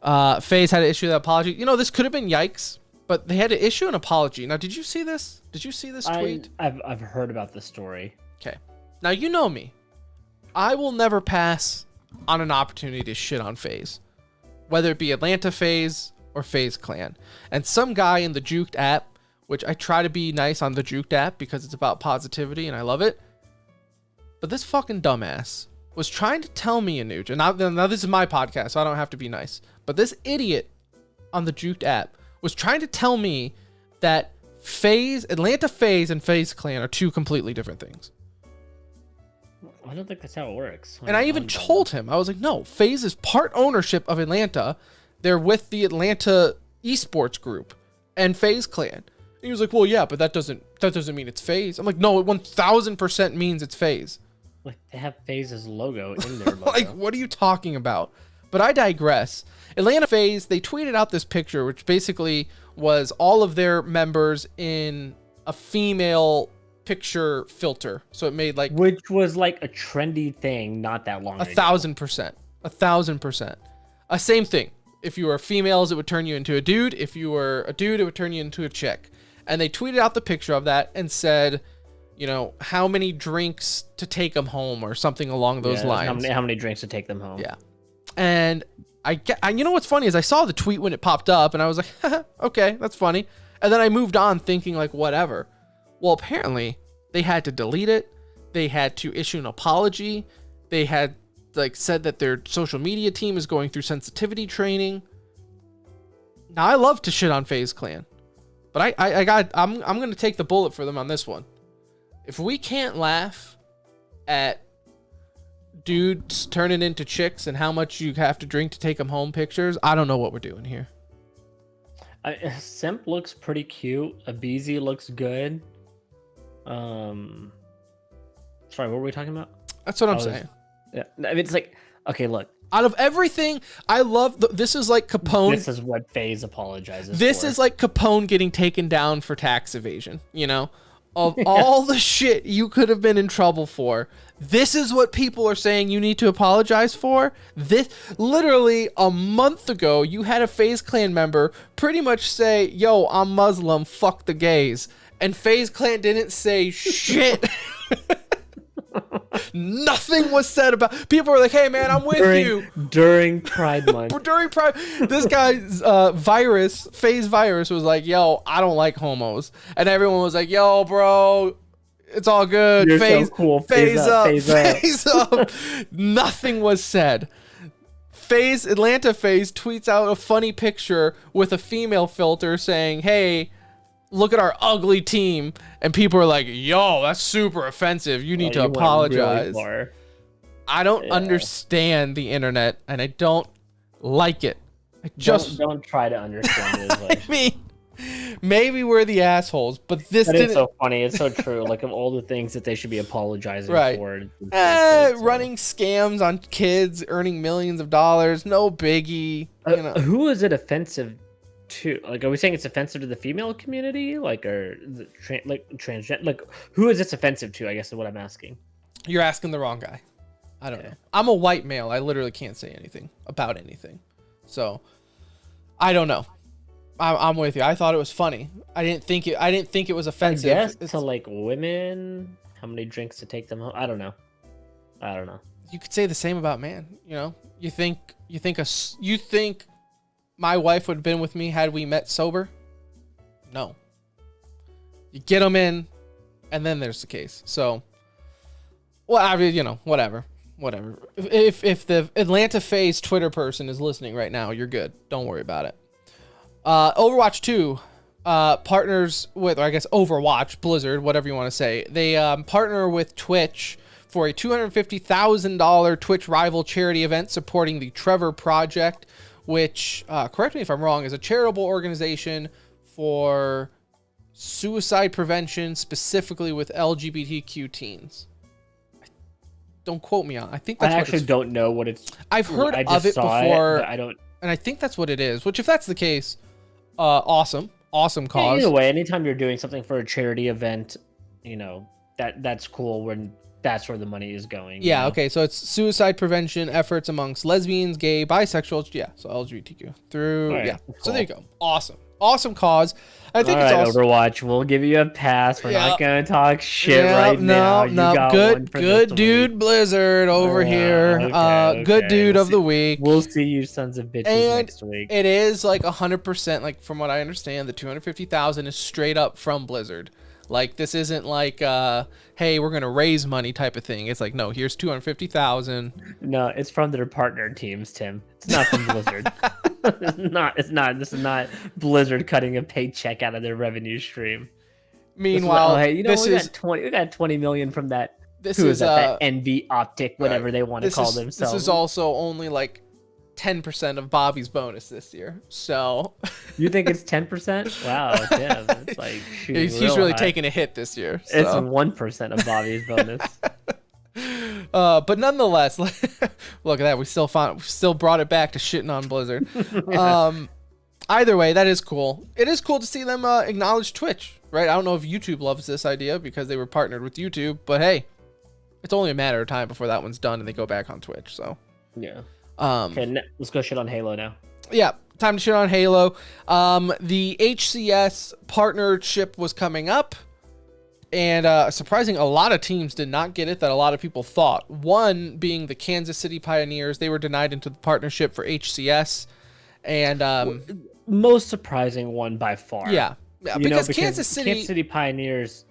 FaZe had to issue that apology. You know, this could have been yikes, but they had to issue an apology. Now, did you see this? Did you see this tweet? I've heard about the story. Okay. Now, you know me. I will never pass on an opportunity to shit on FaZe, whether it be Atlanta FaZe or FaZe Clan. And some guy in the Juked app, which I try to be nice on the Juked app because it's about positivity and I love it, but this fucking dumbass was trying to tell me, Anuj, and now this is my podcast, so I don't have to be nice, but this idiot on the Juked app was trying to tell me that Atlanta FaZe and FaZe Clan are two completely different things. I don't think that's how it works. And I even told him, I was like, no, FaZe is part ownership of Atlanta. They're with the Atlanta Esports group and FaZe Clan. And he was like, well, yeah, but that doesn't mean it's FaZe. I'm like, no, it 1000% means it's FaZe. Like, they have FaZe's logo in their logo. Like, what are you talking about? But I digress. Atlanta FaZe, they tweeted out this picture, which basically was all of their members in a female picture filter. So it made like... Which was like a trendy thing not that long ago. 1000%. 1000%. Same thing. If you were females, it would turn you into a dude. If you were a dude, it would turn you into a chick. And they tweeted out the picture of that and said, you know, how many drinks to take them home or something along those lines. How many drinks to take them home. Yeah. And you know what's funny is I saw the tweet when it popped up and I was like, okay, that's funny. And then I moved on thinking like, whatever. Well, apparently they had to delete it. They had to issue an apology. They had like said that their social media team is going through sensitivity training. Now I love to shit on FaZe Clan, but I'm going to take the bullet for them on this one. If we can't laugh at dudes turning into chicks and how much you have to drink to take them home pictures, I don't know what we're doing here. Simp looks pretty cute. Abizi looks good. Sorry, what were we talking about? That's what I'm saying. Yeah, I mean, it's like, okay, look. Out of everything, I love this is like Capone. This is what FaZe apologizes This for. is like Capone getting taken down for tax evasion, you know? Of all the shit you could have been in trouble for, this is what people are saying you need to apologize for? This, literally a month ago, you had a FaZe Clan member pretty much say, yo, I'm Muslim, fuck the gays. And FaZe Clan didn't say shit. Nothing was said about. People were like, "Hey, man, I'm with you." During Pride Month. During Pride, this guy's FaZe Virus was like, "Yo, I don't like homos," and everyone was like, "Yo, bro, it's all good. You're FaZe, so cool. FaZe up, FaZe up." Nothing was said. Atlanta FaZe tweets out a funny picture with a female filter saying, "Hey, look at our ugly team," and people are like, yo, that's super offensive, you need to apologize. Really I don't understand the internet and I don't like it. I just don't try to understand it. I mean, maybe we're the assholes, but this It's so funny, it's so true. Like, of all the things that they should be apologizing for, running scams on kids, earning millions of dollars, no biggie. You know. Who is it offensive to? Like, are we saying it's offensive to the female community, like, or the transgender? Like, who is this offensive to? I guess is what I'm asking. You're asking the wrong guy. I don't know. I'm a white male. I literally can't say anything about anything, so I don't know. I'm with you. I thought it was funny. I didn't think it was offensive. I guess to like women, how many drinks to take them home? I don't know. You could say the same about man. You know, you think my wife would have been with me had we met sober? No. You get them in, and then there's the case. So, well, I mean, you know, whatever. If the Atlanta FaZe Twitter person is listening right now, you're good. Don't worry about it. Overwatch 2 partners with, or I guess Overwatch, Blizzard, whatever you want to say. They partner with Twitch for a $250,000 Twitch rival charity event supporting the Trevor Project, which, correct me if I'm wrong, is a charitable organization for suicide prevention, specifically with LGBTQ teens. Don't quote me on. I think that's. I actually don't know what it's. I've heard of it before. I don't. And I think that's what it is. Which, if that's the case, awesome cause. Yeah, either way, anytime you're doing something for a charity event, that's cool when that's where the money is going. Yeah. Okay. So it's suicide prevention efforts amongst lesbians, gay, bisexuals. Yeah. So LGBTQ through. Right, yeah. cool. So there you go. Awesome cause. I think All it's right, also Overwatch. We'll give you a pass. We're not gonna talk shit right now. You got one for good this dude, week. Blizzard over here. Okay, Good dude we'll of the week. We'll see you sons of bitches And next week. it is like 100%, like from what I understand, the 250,000 is straight up from Blizzard. Like this isn't like, hey, we're gonna raise money type of thing. It's like, no, here's 250,000. No, it's from their partner teams, Tim. It's not from Blizzard. It's not. This is not Blizzard cutting a paycheck out of their revenue stream. Meanwhile, we got 20 million from that. This Who is that NV Optic, whatever they want to call themselves. This is also only like 10% of Bobby's bonus this year. So you think it's 10%? Wow, damn, it's like he's really taking a hit this year. So. It's 1% of Bobby's bonus. But nonetheless, look at that. We still brought it back to shitting on Blizzard. Either way, that is cool. It is cool to see them acknowledge Twitch, right? I don't know if YouTube loves this idea because they were partnered with YouTube, but hey, it's only a matter of time before that one's done and they go back on Twitch. So yeah. Okay, let's go shit on Halo now. Yeah, time to shit on Halo. The HCS partnership was coming up. And surprising, a lot of teams did not get it that a lot of people thought. One being the Kansas City Pioneers. They were denied into the partnership for HCS. And most surprising one by far. Yeah, because Kansas City Pioneers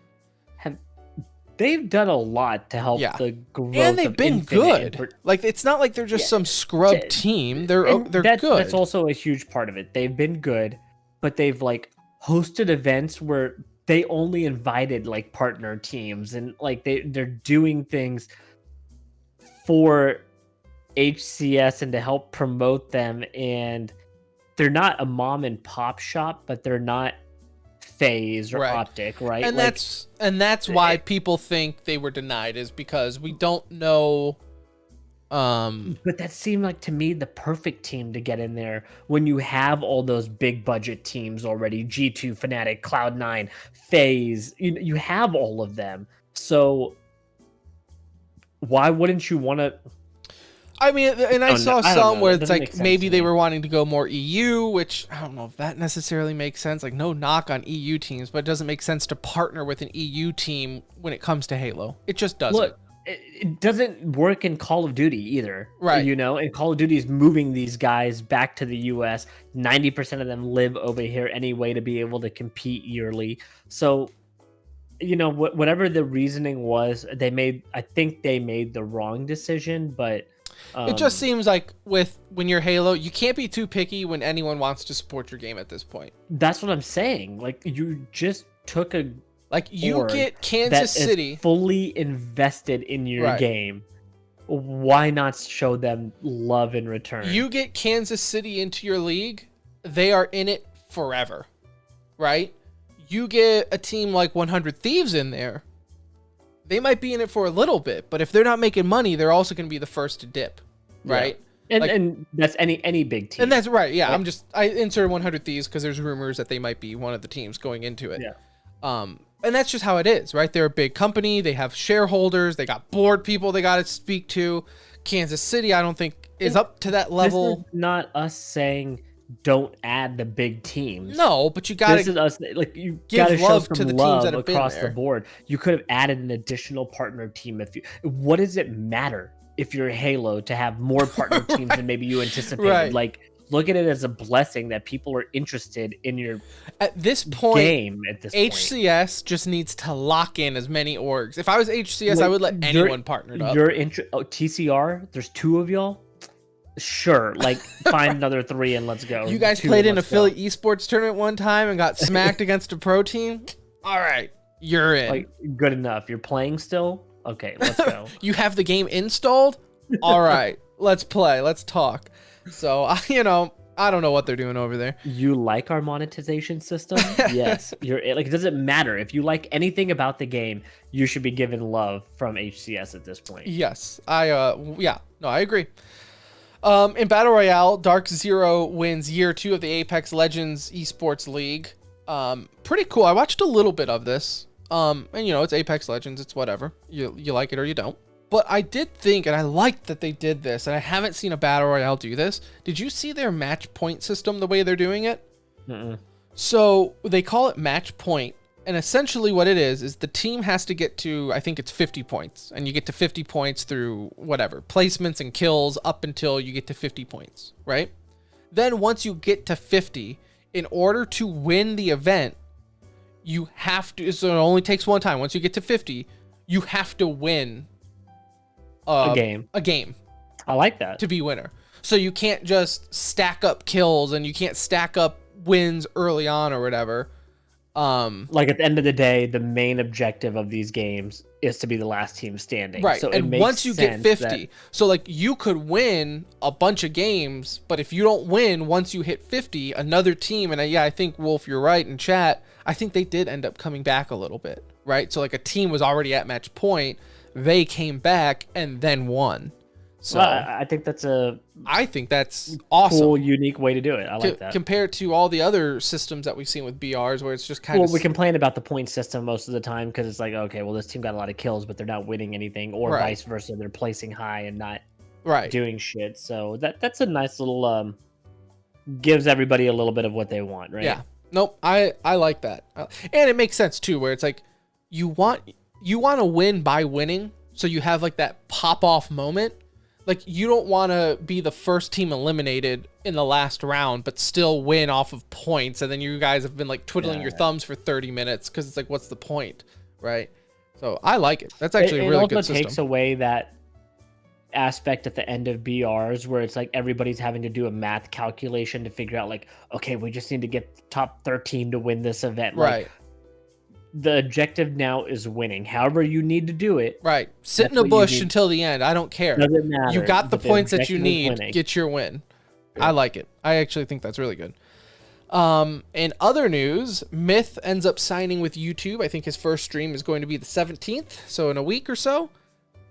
they've done a lot to help the growth and they've been Infinite. good. Like it's not like they're just some scrub team. They're good. That's also a huge part of it. They've been good, but they've like hosted events where they only invited like partner teams and like they're doing things for HCS and to help promote them, and they're not a mom and pop shop, but they're not FaZe or Optic, right? And like, that's why people think they were denied, is because we don't know. But that seemed like to me the perfect team to get in there when you have all those big budget teams already. G2, Fnatic, Cloud9, FaZe, you have all of them. So why wouldn't you want to? I mean, and I saw some where it's like maybe they were wanting to go more EU, which I don't know if that necessarily makes sense. Like no knock on EU teams, but it doesn't make sense to partner with an EU team when it comes to Halo. It just doesn't. Look, it doesn't work in Call of Duty either. Right. And Call of Duty is moving these guys back to the US. 90% of them live over here anyway to be able to compete yearly. So, whatever the reasoning was, I think they made the wrong decision, but it just seems like when you're Halo, you can't be too picky when anyone wants to support your game at this point. That's what I'm saying. Like you just took you get Kansas City fully invested in your game. Why not show them love in return? You get Kansas City into your league, they are in it forever, right? You get a team like 100 Thieves in there, they might be in it for a little bit, but if they're not making money, they're also going to be the first to dip, right? Yeah. And that's any big team. And that's right. Yeah, I inserted 100 Thieves because there's rumors that they might be one of the teams going into it. Yeah. And that's just how it is, right? They're a big company. They have shareholders. They got board people they got to speak to. Kansas City, I don't think, is up to that level. This is not us saying don't add the big teams. No, but you got to. This is us. Like you give got to show love some to the love teams that have been across there. the board. You could have added an additional partner team if you. What does it matter if you're Halo to have more partner teams than maybe you anticipated? Right. Like, look at it as a blessing that people are interested in your at this point game. At this point, HCS just needs to lock in as many orgs. If I was HCS, I would let anyone partner up. TCR. There's 2 of y'all. Sure, like find another 3 and let's go. You guys played in a Philly Esports tournament one time and got smacked against a pro team. All right, you're in. Like good enough. You're playing still. Okay, let's go. You have the game installed. All right, let's play. Let's talk. So I don't know what they're doing over there. You like our monetization system? Yes. You're like, it doesn't matter. If you like anything about the game, you should be given love from HCS at this point. Yes, yeah, no, I agree. In Battle Royale, Dark Zero wins year 2 of the Apex Legends Esports League. Pretty cool. I watched a little bit of this. And you know, it's Apex Legends, it's whatever. You like it or you don't. But I did think, and I liked that they did this, and I haven't seen a Battle Royale do this. Did you see their match point system, the way they're doing it? Mm-mm. So they call it match point, and essentially what it is the team has to get to, I think it's 50 points, and you get to 50 points through whatever, placements and kills up until you get to 50 points, right? Then once you get to 50, in order to win the event, you have to, so it only takes one time. Once you get to 50, you have to win a game. I like that. To be winner. So you can't just stack up kills and you can't stack up wins early on or whatever. Like at the end of the day, the main objective of these games is to be the last team standing. Right. So and once you get 50, so like you could win a bunch of games, but if you don't win once you hit 50, another team, and I think Wolf, you're right in chat, I think they did end up coming back a little bit, right? So like a team was already at match point, they came back and then won. So well, I think that's awesome. Cool, unique way to do it. I like that. Compared to all the other systems that we've seen with BRs where it's just kind of... Well, we complain about the point system most of the time because it's like, okay, well, this team got a lot of kills, but they're not winning anything, or vice versa. They're placing high and not doing shit. So that's a nice little... gives everybody a little bit of what they want, right? Yeah. Nope, I like that. And it makes sense, too, where it's like, you want to win by winning, so you have like that pop-off moment. Like, you don't want to be the first team eliminated in the last round, but still win off of points, and then you guys have been like twiddling your thumbs for 30 minutes because it's like, what's the point, right? So I like it. That's actually a really good system. It also takes away that aspect at the end of BRs where it's like everybody's having to do a math calculation to figure out like, okay, we just need to get the top 13 to win this event. Right. Like, the objective now is winning. However you need to do it. Right. Sit in a bush until the end. I don't care. Doesn't matter. You got the points that you need. Get your win. Yeah. I like it. I actually think that's really good. In other news, Myth ends up signing with YouTube. I think his first stream is going to be the 17th. So in a week or so,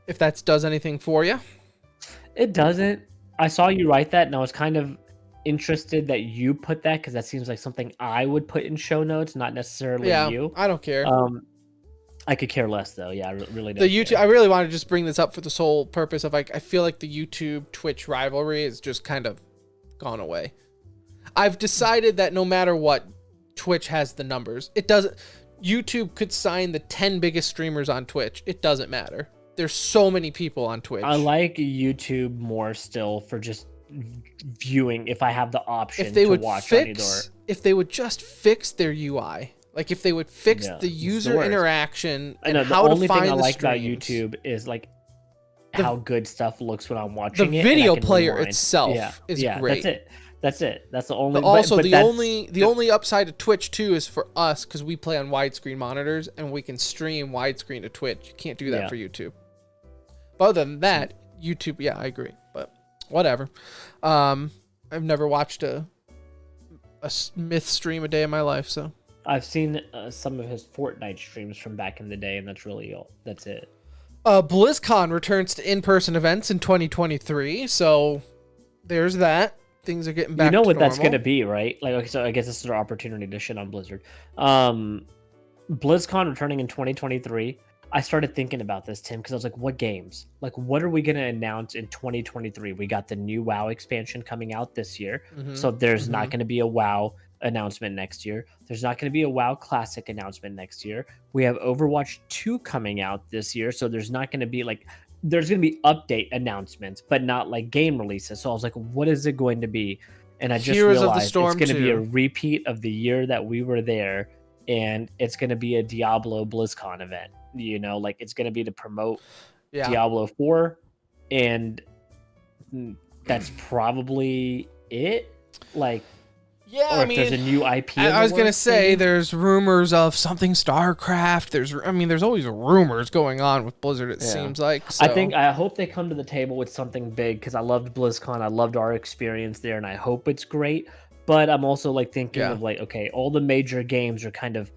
if that does anything for you. It doesn't. I saw you write that and I was kind of interested that you put that because that seems like something I would put in show notes, not necessarily you. I don't care. I could care less though. Yeah, I really don't. The YouTube. I really want to just bring this up for the sole purpose of like, I feel like the YouTube Twitch rivalry is just kind of gone away. I've decided that no matter what, Twitch has the numbers. It doesn't. YouTube could sign the 10 biggest streamers on Twitch. It doesn't matter. There's so many people on Twitch. I like YouTube more still for just viewing if I have the option to watch on either. If they would just fix their UI, like if they would fix the user interaction and how to find the streams. The only thing I like about YouTube is like how good stuff looks when I'm watching it. The video player itself is great. That's it. That's the only. Also, the only upside to Twitch too is for us because we play on widescreen monitors and we can stream widescreen to Twitch. You can't do that for YouTube. But other than that, YouTube, yeah, I agree. But whatever. I've never watched a Myth stream a day in my life, so I've seen some of his Fortnite streams from back in the day, and that's really all. That's it. BlizzCon returns to in-person events in 2023, so there's that. Things are getting back to normal. You know what that's going to be, right? Like, okay, so I guess this is our opportunity to shit on Blizzard. BlizzCon returning in 2023. I started thinking about this, Tim, because I was like, what games? Like, what are we going to announce in 2023? We got the new WoW expansion coming out this year. So there's not going to be a WoW announcement next year. There's not going to be a WoW Classic announcement next year. We have Overwatch 2 coming out this year. So there's not going to be like, there's going to be update announcements, but not like game releases. So I was like, what is it going to be? And I just realized it's going to be a repeat of the year that we were there. And it's going to be a Diablo BlizzCon event. You know, like it's going to be to promote Diablo 4. And that's probably it. Like, Yeah, or I if there's a mean, new IP. I was gonna say maybe. there's rumors of something StarCraft. There's always rumors going on with Blizzard. It seems like. So. I hope they come to the table with something big because I loved BlizzCon. I loved our experience there, and I hope it's great. But I'm also like thinking of like, okay, all the major games are kind of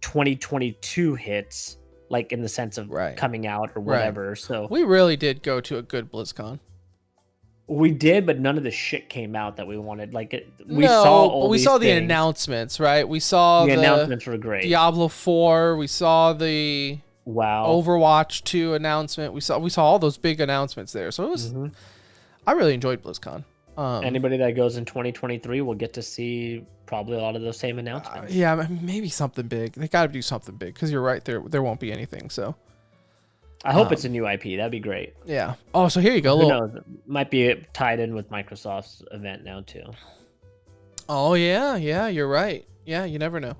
2022 hits, like in the sense of coming out or whatever. Right. So we really did go to a good BlizzCon. We did, but none of the shit came out that we wanted. Like we saw the announcements, right? We saw the announcements were great. Diablo 4. We saw the Overwatch 2 announcement. We saw all those big announcements there. So it was. I really enjoyed BlizzCon. Anybody that goes in 2023 will get to see probably a lot of those same announcements. Yeah, maybe something big. They got to do something big because you're right. There won't be anything. So. I hope it's a new IP. That'd be great. Yeah. Oh, so here you go. Who knows? Might be tied in with Microsoft's event now too. Oh yeah, you're right. Yeah, you never know.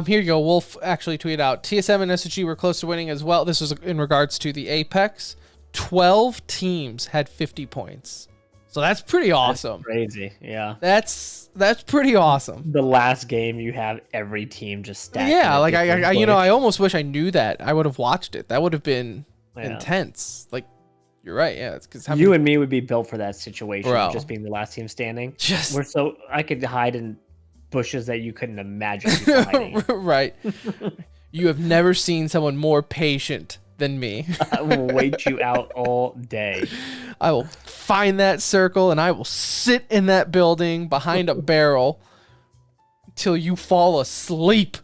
Here you go. Wolf actually tweeted out TSM and SSG were close to winning as well. This was in regards to the Apex. 12 teams had 50 points. So that's pretty awesome. That's crazy. Yeah. That's pretty awesome. The last game you have every team just stacked. Yeah, like I almost wish I knew that. I would have watched it. That would have been intense. Like, you're right. Yeah, it's because you and me would be built for that situation, just being the last team standing. I could hide in bushes that you couldn't imagine hiding. Right. You have never seen someone more patient than me. I will wait you out all day. I will find that circle and I will sit in that building behind a barrel till you fall asleep.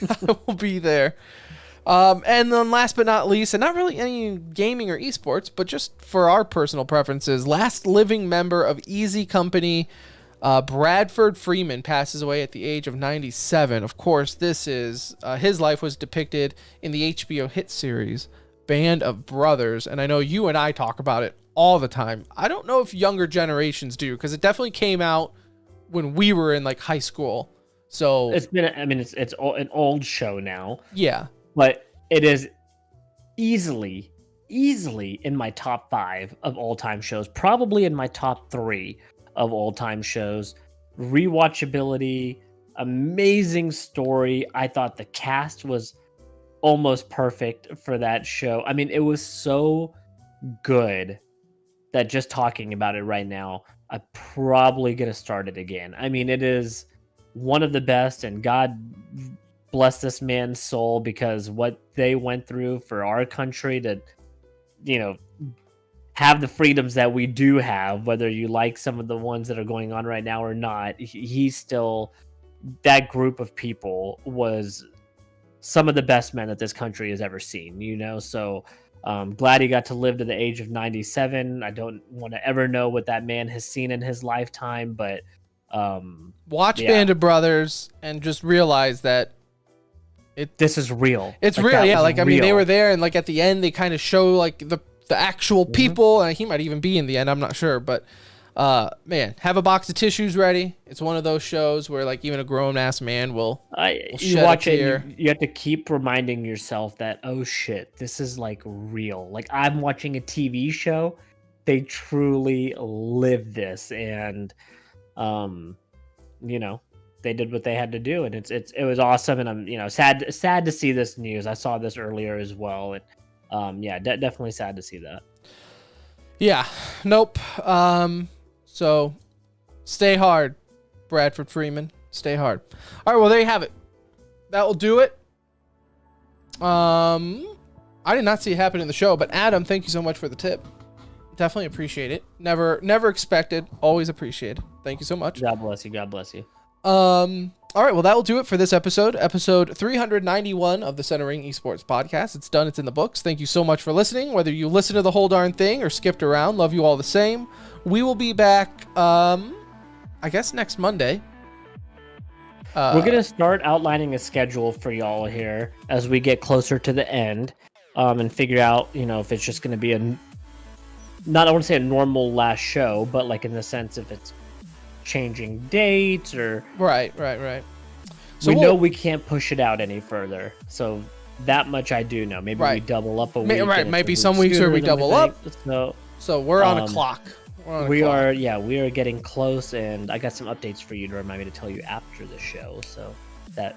I will be there. And then last but not least, and not really any gaming or esports, but just for our personal preferences, last living member of Easy Company, Bradford Freeman, passes away at the age of 97. Of course, this is his life was depicted in the HBO hit series Band of Brothers, and I know you and I talk about it all the time. I don't know if younger generations do, because it definitely came out when we were in like high school. So it's an old show now. Yeah. But it is easily in my top 5 of all-time shows, probably in my top 3 of all-time shows. Rewatchability, amazing story. I thought the cast was almost perfect for that show. I mean, it was so good that just talking about it right now, I'm probably going to start it again. I mean, it is one of the best, and God bless this man's soul, because what they went through for our country to, have the freedoms that we do have, whether you like some of the ones that are going on right now or not, he's still, that group of people was some of the best men that this country has ever seen, so glad he got to live to the age of 97. I don't want to ever know what that man has seen in his lifetime, but watch Band of Brothers and just realize that this is real. It's real, yeah. Like, I mean, they were there, and like at the end, they kind of show like the actual people, and he might even be in the end. I'm not sure, but man, have a box of tissues ready. It's one of those shows where like even a grown ass man will you watch it. You have to keep reminding yourself that, oh shit, this is like real. Like, I'm watching a TV show. They truly live this, and they did what they had to do, and it was awesome. And I'm sad to see this news. I saw this earlier as well, and definitely sad to see that. Yeah, nope. So stay hard, Bradford Freeman. Stay hard. All right, well, there you have it. That will do it. I did not see it happen in the show, but Adam, thank you so much for the tip. Definitely appreciate it. Never expected, always appreciated. Thank you so much. God bless you. God bless you. All right, well, that will do it for this episode 391 of the Centering Esports podcast. It's done. It's in the books. Thank you so much for listening, whether you listened to the whole darn thing or skipped around. Love you all the same. We will be back, I guess, next Monday. We're going to start outlining a schedule for y'all here as we get closer to the end, and figure out, if it's just going to be I want to say a normal last show, but like in the sense if it's changing dates or right. So we know we can't push it out any further, so that much I do know. Maybe we double up a week. Might be some weeks where we double up. So we're on a clock. We are getting close, and I got some updates for you to remind me to tell you after the show, so that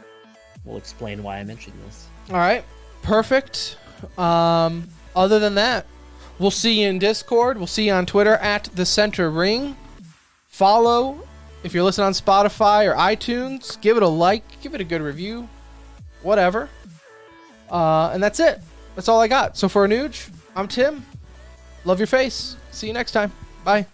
will explain why I mentioned this. All right, perfect. Other than that, we'll see you in Discord. We'll see you on Twitter at The Center Ring. Follow if you're listening on Spotify or iTunes. Give it a like. Give it a good review. Whatever. And that's it. That's all I got. So for Anuj, I'm Tim. Love your face. See you next time. Bye.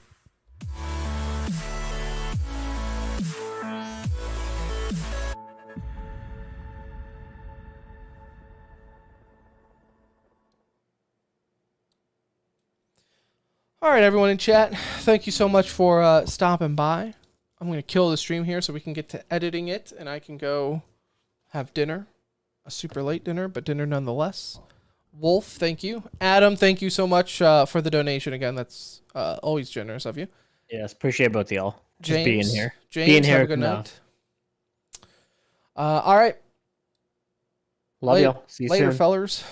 All right, everyone in chat, thank you so much for stopping by. I'm going to kill the stream here so we can get to editing it, and I can go have dinner. A super late dinner, but dinner nonetheless. Wolf, thank you. Adam, thank you so much for the donation again. That's always generous of you. Yes, appreciate both of y'all. Just James, being here. James, being here. have a good night. All right. Love y'all. See you later, soon. fellers.